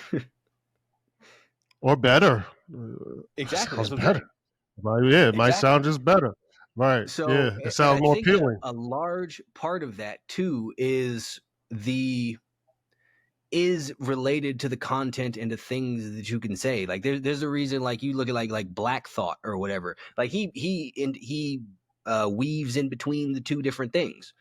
Or better. Exactly. Sounds That's what I'm better. saying. Right. Yeah, it might Exactly. sound just better. Right. So, Yeah. It and sounds I more think that appealing. a large part of that too the is related to the content and the things that you can say. Like, there's a reason, like, you look at like Black Thought or whatever. Like, he weaves in between the two different things,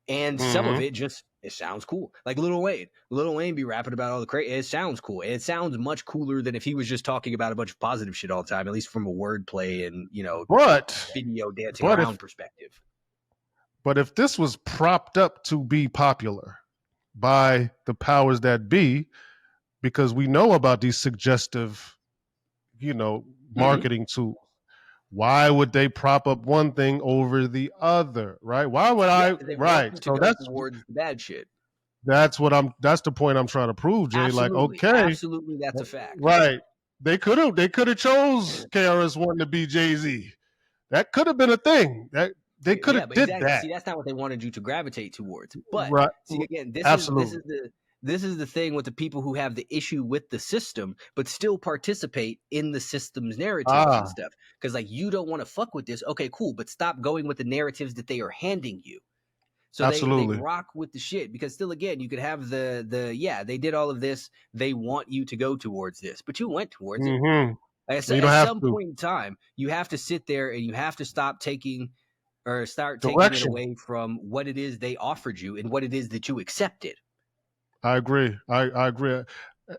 and some of Mm-hmm. it sounds cool. Like Lil Wayne be rapping about all the crazy. It sounds cool. It sounds much cooler than if he was just talking about a bunch of positive shit all the time. At least from a wordplay and But video dancing but if around perspective. But if this was propped up to be popular by the powers that be, because we know about these suggestive, Mm-hmm. marketing tools, why would they prop up one thing over the other, right? Why would Yeah, I? because they want Right. you to So go towards the bad shit. that's the point I'm trying to prove, Jay. Like, Absolutely, okay, absolutely, that's a fact. right. They could have chose KRS One to be Jay-Z. That could have been a thing. That they could Yeah, have but did exactly. But that. see, that's not what they wanted you to gravitate towards. But Right. see, again, Absolutely. this is the thing with the people who have the issue with the system, but still participate in the system's narratives and Ah, stuff. Because like you don't want to fuck with this. Okay, cool, but stop going with the narratives that they are handing you. So they absolutely. rock with the shit because still again you could have the yeah they did all of this, they want you to go towards this, but you went towards it. Mm-hmm. You don't At have some to. point in time you have to sit there and you have to stop taking or start taking it Direction. away from what it is they offered you and what it is that you accepted. I agree. I agree.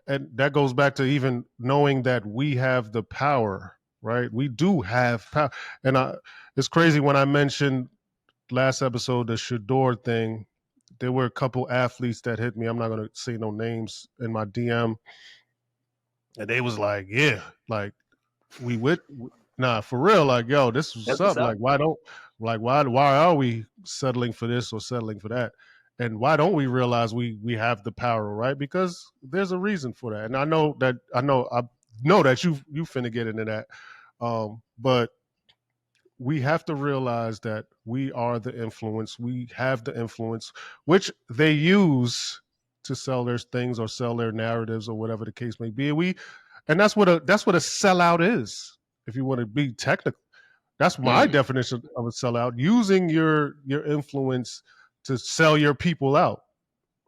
And that goes back to even knowing that we have the power, right? We do have power. And it's crazy when I mentioned last episode the Shador thing. There were a couple athletes that hit me. I'm not going to say no names in my DM, and they was like, "Yeah, like we would, nah, for real, like, yo, this was That's what's something. up. Like, why are we settling for this or settling for that? And why don't we realize we have the power, right? Because there's a reason for that. And I know that you finna get into that. But we have to realize that we are the influence. We have the influence, which they use to sell their things or sell their narratives or whatever the case may be. And that's what a sellout is. If you want to be technical, that's my Mm. definition of a sellout: using your influence to sell your people out,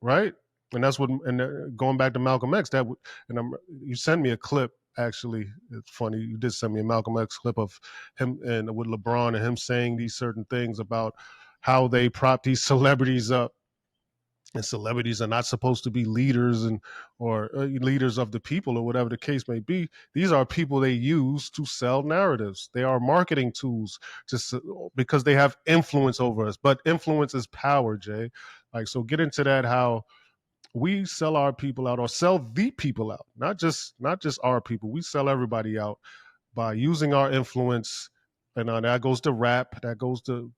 right? And that's what. And going back to Malcolm X, you sent me a clip. Actually, it's funny. You did send me a Malcolm X clip of him and with LeBron and him saying these certain things about how they prop these celebrities up, and celebrities are not supposed to be leaders and or leaders of the people or whatever the case may be. These are people they use to sell narratives. They are marketing tools because they have influence over us. But influence is power, Jay. Like, so get into that, how we sell our people out or sell the people out, not just our people. We sell everybody out by using our influence. And that goes to rap, that goes to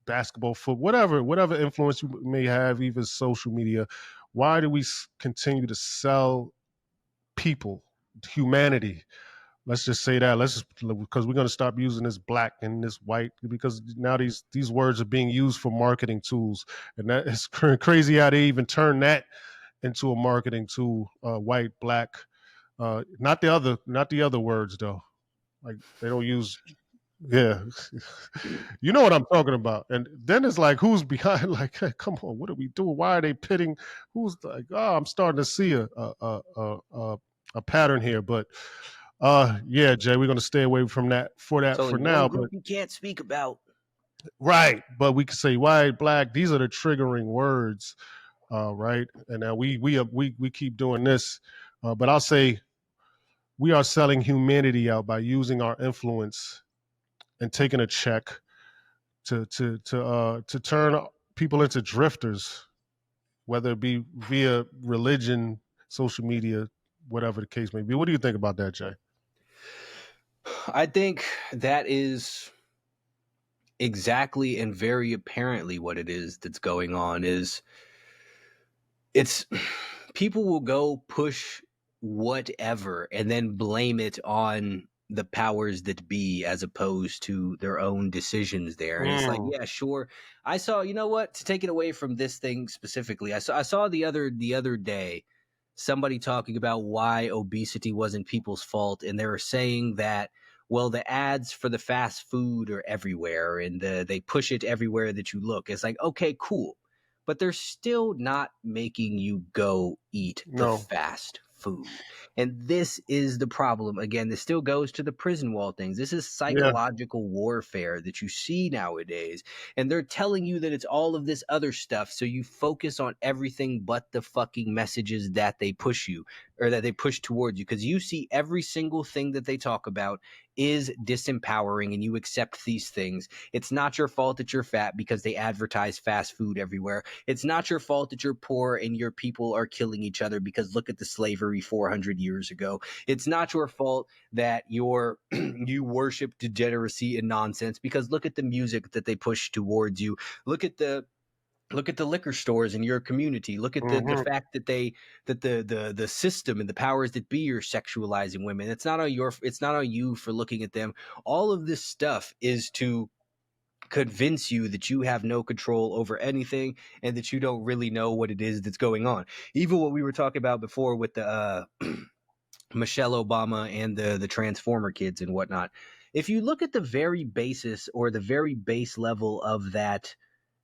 basketball, foot, whatever influence you may have, even social media. Why do we continue to sell people, humanity? Let's just say that. Let's just, because we're going to stop using this black and this white, because now these words are being used for marketing tools, and that is crazy how they even turn that into a marketing tool. White, black, not the other words though. Like, they don't use. Yeah, you know what I'm talking about. And then it's like, who's behind? Like, hey, come on, what are we doing? Why are they pitting? Who's like? Oh, I'm starting to see a pattern here. But yeah, Jay, we're gonna stay away from that It's for only one now. group But you can't speak about. right, but we could say white, black. These are the triggering words, right? And now we keep doing this, but I'll say we are selling humanity out by using our influence and taking a check to turn people into drifters, whether it be via religion, social media, whatever the case may be. What do you think about that, Jay? I think that is exactly and very apparently what it is that's going on is it's people will go push whatever and then blame it on the powers that be as opposed to their own decisions there. And it's like, Mm, yeah, sure. I saw, you know what, to take it away from this thing specifically, I saw the other day somebody talking about why obesity wasn't people's fault, and they were saying that, well, the ads for the fast food are everywhere and they push it everywhere that you look. It's like, okay, cool, but they're still not making you go eat the no. fast food. And this is the problem. Again, this still goes to the prison wall things. This is Yeah. psychological warfare that you see nowadays. And they're telling you that it's all of this other stuff. So you focus on everything but the fucking messages that they push you. or that they push towards you, because you see every single thing that they talk about is disempowering, and you accept these things. It's not your fault that you're fat because they advertise fast food everywhere. It's not your fault that you're poor and your people are killing each other because look at the slavery 400 years ago. It's not your fault that you worship degeneracy and nonsense because look at the music that they push towards you. Look at the liquor stores in your community. Look at the Mm-hmm. fact that the system and the powers that be are sexualizing women. It's not on you for looking at them. All of this stuff is to convince you that you have no control over anything and that you don't really know what it is that's going on. Even what we were talking about before with the Michelle Obama and the Transformer kids and whatnot. If you look at the very basis or the very base level of that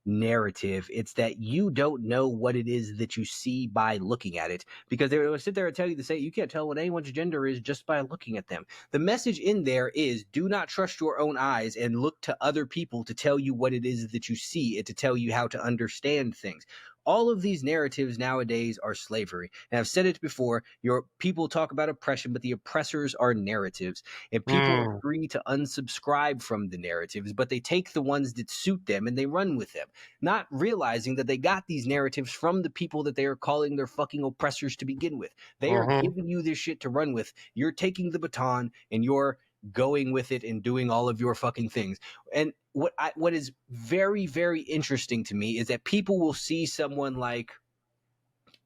narrative, it's that you don't know what it is that you see by looking at it, because they will sit there and tell you to say you can't tell what anyone's gender is just by looking at them. The message in there is do not trust your own eyes and look to other people to tell you what it is that you see and to tell you how to understand things. All of these narratives nowadays are slavery. And I've said it before, your people talk about oppression, but the oppressors are narratives. And people are Mm. free to unsubscribe from the narratives, but they take the ones that suit them and they run with them, not realizing that they got these narratives from the people that they are calling their fucking oppressors to begin with. They are Mm-hmm. giving you this shit to run with. You're taking the baton and you're going with it and doing all of your fucking things. And what is very, very interesting to me is that people will see someone like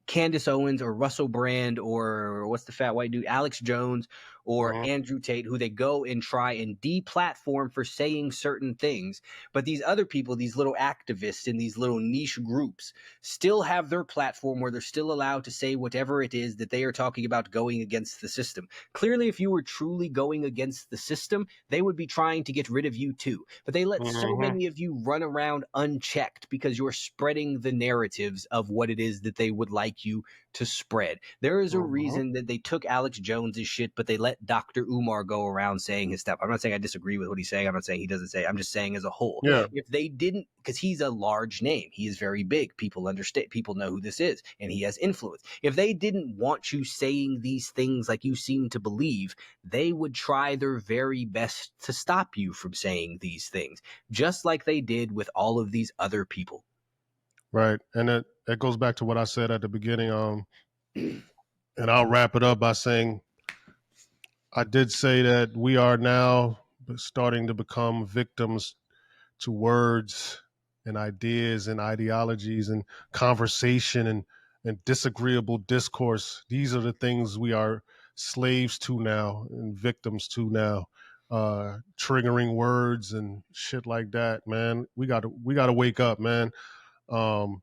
Candace Owens or Russell Brand or what's the fat white dude, Alex Jones or Mm-hmm. Andrew Tate, who they go and try and deplatform for saying certain things. But these other people, these little activists in these little niche groups, still have their platform where they're still allowed to say whatever it is that they are talking about going against the system. Clearly, if you were truly going against the system, they would be trying to get rid of you too. But they let so Mm-hmm. many of you run around unchecked because you're spreading the narratives of what it is that they would like you to spread. There is a Mm-hmm. reason that they took Alex Jones's shit, but they let Dr. Umar go around saying his stuff. I'm not saying I disagree with what he's saying. I'm not saying he doesn't say. I'm just saying as a whole. Yeah. If they didn't, because he's a large name, he is very big. People understand. People know who this is, and he has influence. If they didn't want you saying these things like you seem to believe, they would try their very best to stop you from saying these things, just like they did with all of these other people. Right. And that goes back to what I said at the beginning. And I'll wrap it up by saying I did say that we are now starting to become victims to words and ideas and ideologies and conversation and disagreeable discourse. These are the things we are slaves to now and victims to now. Triggering words and shit like that, man. We gotta wake up, man. Um,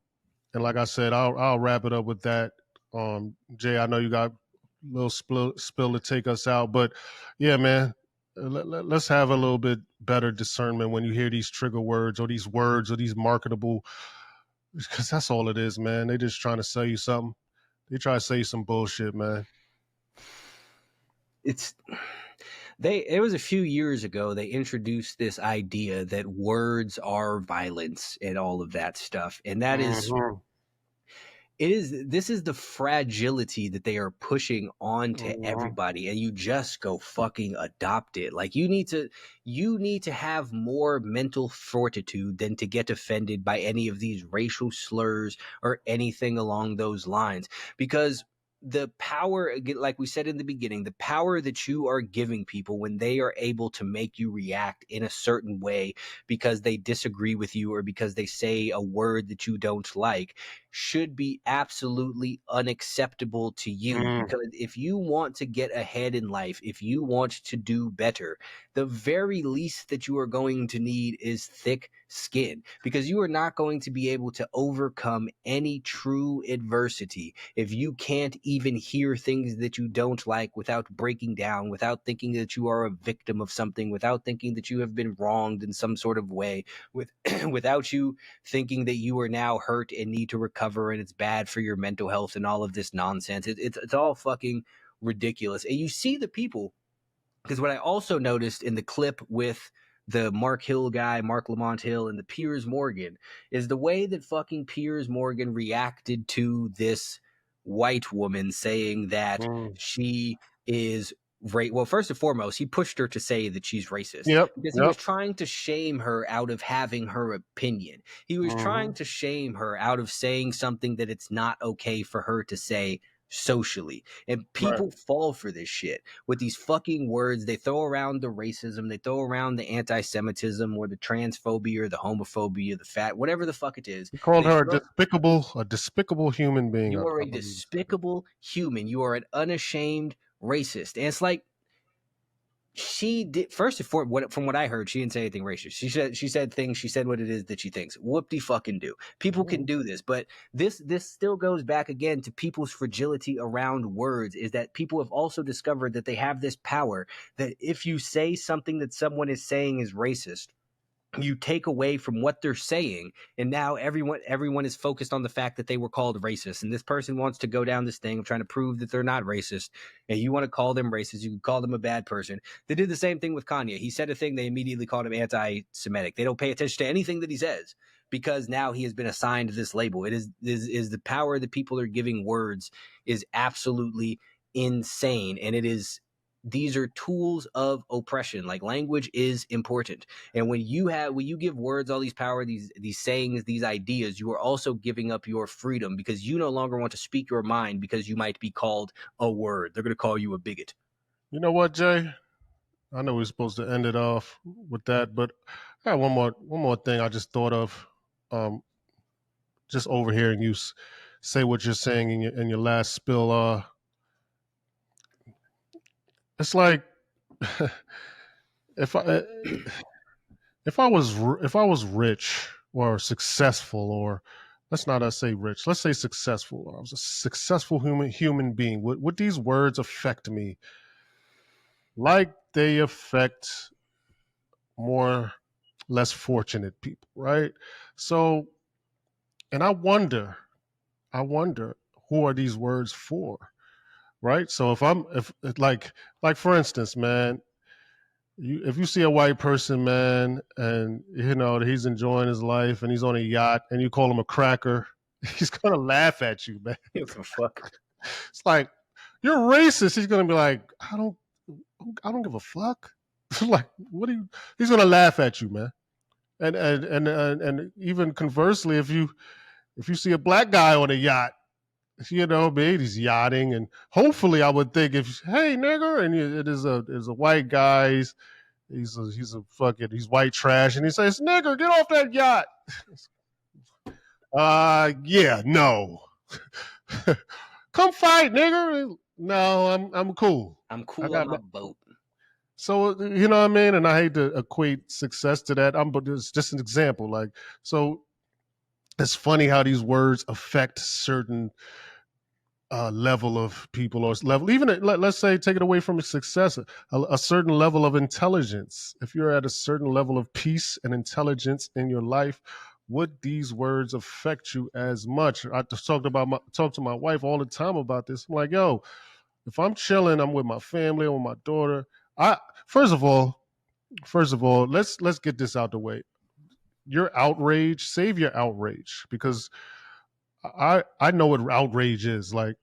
and like I said, I'll wrap it up with that. Jay, I know you got a little spill to take us out, but yeah, man, let's have a little bit better discernment when you hear these trigger words or these marketable, because that's all it is, man. They just trying to sell you something. They try to sell you some bullshit, man. It's it was a few years ago they introduced this idea that words are violence and all of that stuff, and that is Mm-hmm. this is the fragility that they are pushing onto Mm-hmm. everybody, and you just go fucking adopt it. Like you need to have more mental fortitude than to get offended by any of these racial slurs or anything along those lines, because the power, like we said in the beginning, the power that you are giving people when they are able to make you react in a certain way because they disagree with you or because they say a word that you don't like, should be absolutely unacceptable to you. Mm-hmm. Because if you want to get ahead in life, if you want to do better, the very least that you are going to need is thick skin, because you are not going to be able to overcome any true adversity if you can't even hear things that you don't like without breaking down, without thinking that you are a victim of something, without thinking that you have been wronged in some sort of way, with without you thinking that you are now hurt and need to recover and it's bad for your mental health and all of this nonsense. It's all fucking ridiculous. And you see the people, because what I also noticed in the clip with the Mark Hill guy, Mark Lamont Hill, and the Piers Morgan, is the way that fucking Piers Morgan reacted to this white woman saying that Mm. she is well, first and foremost, he pushed her to say that she's racist Yep. because he was Yep. trying to shame her out of having her opinion. He was trying Hmm. to shame her out of saying something that it's not okay for her to say socially. And Right. people fall for this shit with these fucking words. They throw around the racism, they throw around the anti-Semitism or the transphobia or the homophobia, the fat, whatever the fuck it is. He called They her throw a despicable human being. You are I a believe. despicable human. You are an unashamed racist. And it's like she did first and foremost, from what I heard, she didn't say anything racist. She said things, she said what it is that she thinks. Whoop de fucking do. People can Mhm. do this, but this still goes back again to people's fragility around words, is that people have also discovered that they have this power that if you say something that someone is saying is racist, you take away from what they're saying, and now everyone is focused on the fact that they were called racist, and this person wants to go down this thing of trying to prove that they're not racist, and you want to call them racist, you can call them a bad person. They did the same thing with Kanye. He said a thing, they immediately called him anti-Semitic. They don't pay attention to anything that he says because now he has been assigned this label. It is the power that people are giving words is absolutely insane, and it is these are tools of oppression. Like, language is important, and when you give words all these power, these sayings, these ideas, you are also giving up your freedom because you no longer want to speak your mind because you might be called a word. They're going to call you a bigot. You know what, Jay? I know we are supposed to end it off with that, but I got one more thing I just thought of. Um, just overhearing you say what you're saying in your last spill. It's like if I if I was rich or successful, or let's not say rich, let's say successful. I was a successful human being. Would these words affect me like they affect more less fortunate people, right? So, and I wonder who are these words for, right? So if like for instance, man, if you see a white person, man, and you know he's enjoying his life and he's on a yacht, and you call him a cracker, he's gonna laugh at you, man. What the fuck? It's like you're racist. He's gonna be like, I don't give a fuck. Like, what do you? He's gonna laugh at you, man. And even conversely, if you see a black guy on a yacht, you know, man, he's yachting, and hopefully, I would think if hey nigger, and it is a white guy, he's a fucking he's white trash, and he says nigger, get off that yacht. Yeah, no, come fight, nigger. No, I'm cool. I'm I cool on got my boat. so you know what I mean, and I hate to equate success to that. But it's just an example. Like so, it's funny how these words affect certain level of people or level even let's say take it away from a success a certain level of intelligence. If you're at a certain level of peace and intelligence in your life, would these words affect you as much? I just talk to my wife all the time about this. I'm like, yo, if I'm chilling, I'm with my family or my daughter, I first of all let's get this out the way. Your outrage, save your outrage, because I know what outrage is like.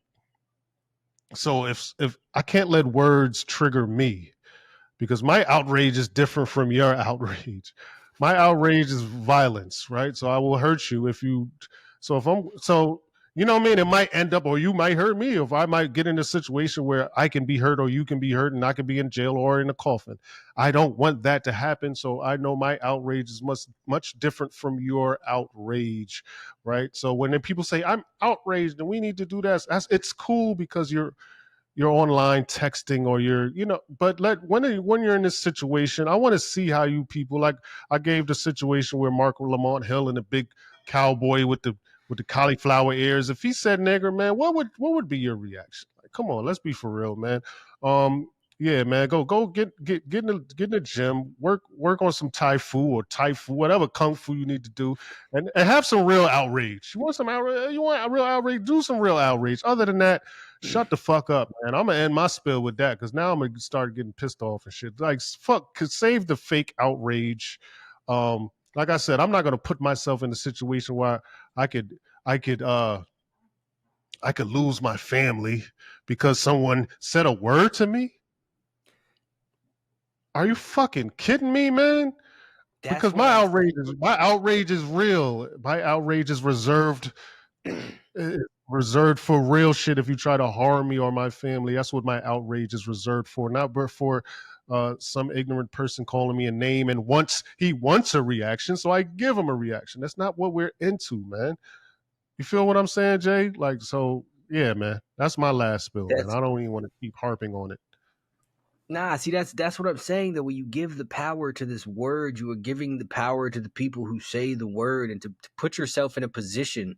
So if I can't let words trigger me, because my outrage is different from your outrage. My outrage is violence, right? So I will hurt you if you. So if I'm so you know what I mean, it might end up, or you might hurt me, if I might get in a situation where I can be hurt or you can be hurt and I can be in jail or in a coffin. I don't want that to happen. So I know my outrage is much different from your outrage, right? So when then people say I'm outraged and we need to do this, it's cool because you're online texting or you're but when you're in this situation, I want to see how you people, like I gave the situation where Mark Lamont Hill and the big cowboy with the cauliflower ears, if he said nigger, man, what would be your reaction? Like, come on, let's be for real, man. um yeah, man, go get in the gym, work on some tai fu or tai fu, whatever kung fu you need to do, and have some real outrage. You want some outrage? You want real outrage? Do some real outrage. Other than that, shut the fuck up, man. I'm gonna end my spill with that because now I'm gonna start getting pissed off and shit. Like fuck, could save the fake outrage. Like I said, I'm not gonna put myself in a situation where I could I could lose my family because someone said a word to me. Are you fucking kidding me, man? That's Because what I'm saying. my outrage is real. My outrage is eh, reserved for real shit. If you try to harm me or my family, that's what my outrage is reserved for. Not for some ignorant person calling me a name and he wants a reaction, so I give him a reaction. That's not what we're into, man. You feel what I'm saying, Jay? Like, so yeah, man. That's my last spill, man. That's I don't even want to keep harping on it. Nah, see that's what I'm saying though. When you give the power to this word, you are giving the power to the people who say the word, and to put yourself in a position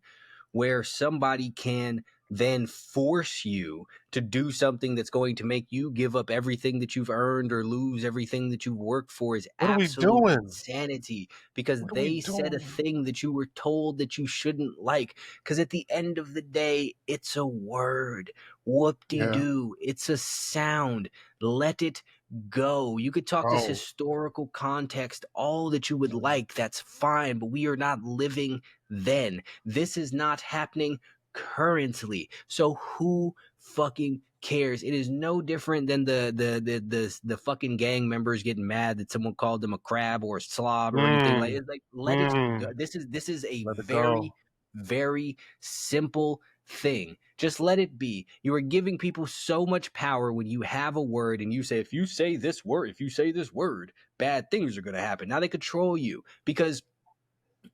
where somebody can then force you to do something that's going to make you give up everything that you've earned or lose everything that you've worked for is What are we absolute doing? insanity, because What are we they said a doing? thing that you were told that you shouldn't like. Because at the end of the day, it's a word. Yeah. Whoop-de-doo. It's a sound. Let it go. You could talk this Oh. historical context all that you would like. That's fine, but we are not living then. This is not happening currently. So who fucking cares? It is no different than the fucking gang members getting mad that someone called them a crab or a slob or anything like Mm, it. Like, let it go. mm. This is a Let it go. very simple thing. Just let it be. You are giving people so much power when you have a word and you say, if you say this word, bad things are going to happen. Now they control you because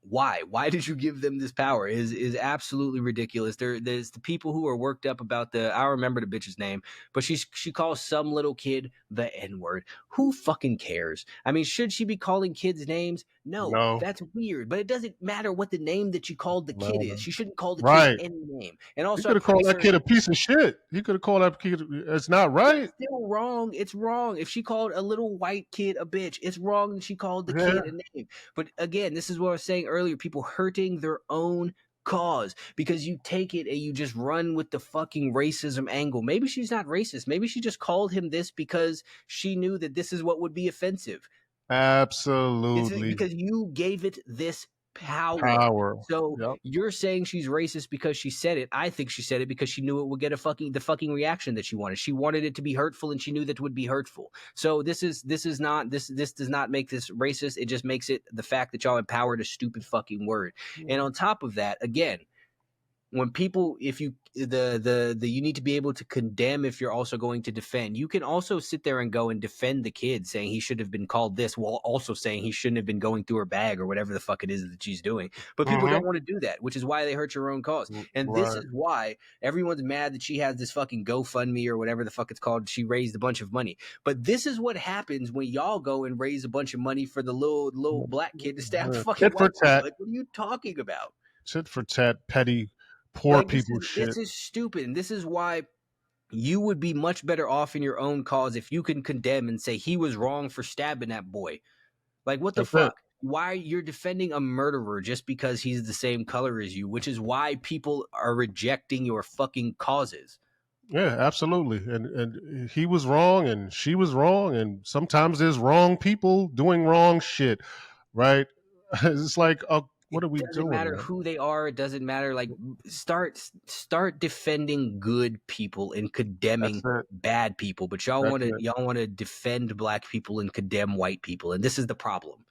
why did you give them this power is absolutely ridiculous. There's the people who are worked up about I don't remember the bitch's name, but she calls some little kid the n-word. Who fucking cares? I mean, should she be calling kids names? No, No. that's weird, but it doesn't matter what the name that you called the kid is. No. She shouldn't call the kid Right. any name. And You also, could I'm have pretty called that kid a certain piece of shit. You could have called that kid. It's not that's right. still wrong. It's wrong. If she called a little white kid a bitch, it's wrong that she called the Yeah. kid a name. But again, this is what I was saying earlier, people hurting their own cause because you take it and you just run with the fucking racism angle. Maybe she's not racist. Maybe she just called him this because she knew that this is what would be offensive. This is Absolutely. because you gave it this power. Power. So Yep. you're saying she's racist because she said it. I think she said it because she knew it would get the fucking reaction that she wanted. She wanted it to be hurtful, and she knew that it would be hurtful. So this does not make this racist. It just makes it the fact that y'all empowered a stupid fucking word. And on top of that, again, when people, if you the you need to be able to condemn if you're also going to defend. You can also sit there and go and defend the kid saying he should have been called this, while also saying he shouldn't have been going through her bag or whatever the fuck it is that she's doing. But people don't Mm-hmm. want to do that, which is why they hurt your own cause. And this Right. is why everyone's mad that she has this fucking GoFundMe or whatever the fuck it's called. She raised a bunch of money. But this is what happens when y'all go and raise a bunch of money for the little black kid to stab the fucking Tit for white kid. tat. Like, what are you talking about? Tit for tat. Petty. Poor Like, people this shit. is stupid, and this is why you would be much better off in your own cause if you can condemn and say he was wrong for stabbing that boy. Like, what the That's it. fuck? Why you're defending a murderer just because he's the same color as you, which is why people are rejecting your fucking causes. Yeah, absolutely. And he was wrong and she was wrong and sometimes there's wrong people doing wrong shit, right? It's like, It what are we doesn't doing, matter man? who they are. It doesn't matter. Like, start defending good people and That's condemning it. bad people. But y'all That's want to it. y'all want to defend black people and condemn white people, and this is the problem.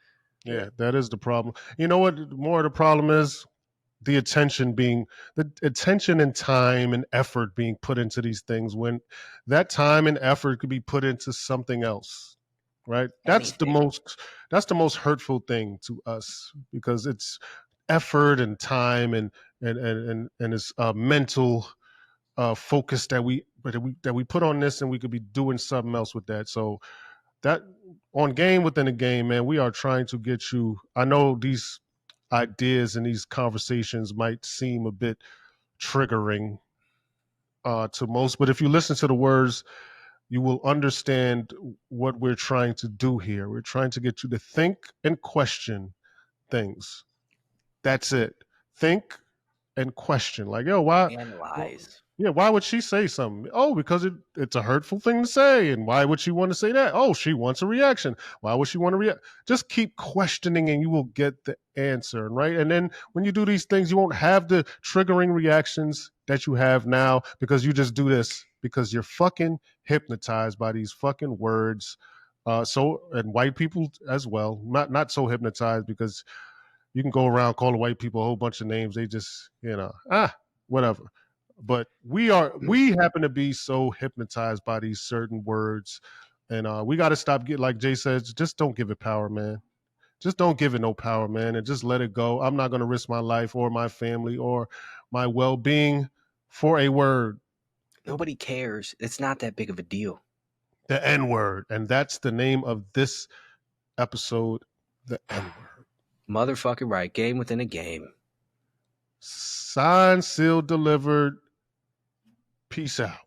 Yeah, that is the problem. You know what more of the problem is? The attention and time and effort being put into these things when that time and effort could be put into something else, right? Anything. That's the most hurtful thing to us because it's effort and time and it's mental focus that we put on this, and we could be doing something else with that. So that on game within a game, man, we are trying to get you. I know these ideas and these conversations might seem a bit triggering to most, but if you listen to the words, you will understand what we're trying to do here. We're trying to get you to think and question things. That's it. Think and question. Like, yo, why? Well, Analyze. Yeah, why would she say something? Oh, because it's a hurtful thing to say. And why would she want to say that? Oh, she wants a reaction. Why would she want to react? Just keep questioning and you will get the answer, right? And then when you do these things, you won't have the triggering reactions that you have now because you just do this because you're fucking hypnotized by these fucking words. And white people as well, not so hypnotized because you can go around calling white people a whole bunch of names. They just, whatever. But we happen to be so hypnotized by these certain words, and we got to stop. Get like Jay says, just don't give it power, man. Just don't give it no power, man, and just let it go. I'm not going to risk my life or my family or my well-being for a word, Nobody cares. It's not that big of a deal. the N word, and that's the name of this episode, the N word. Motherfucking right. Game within a game. Signed, sealed, delivered. Peace out.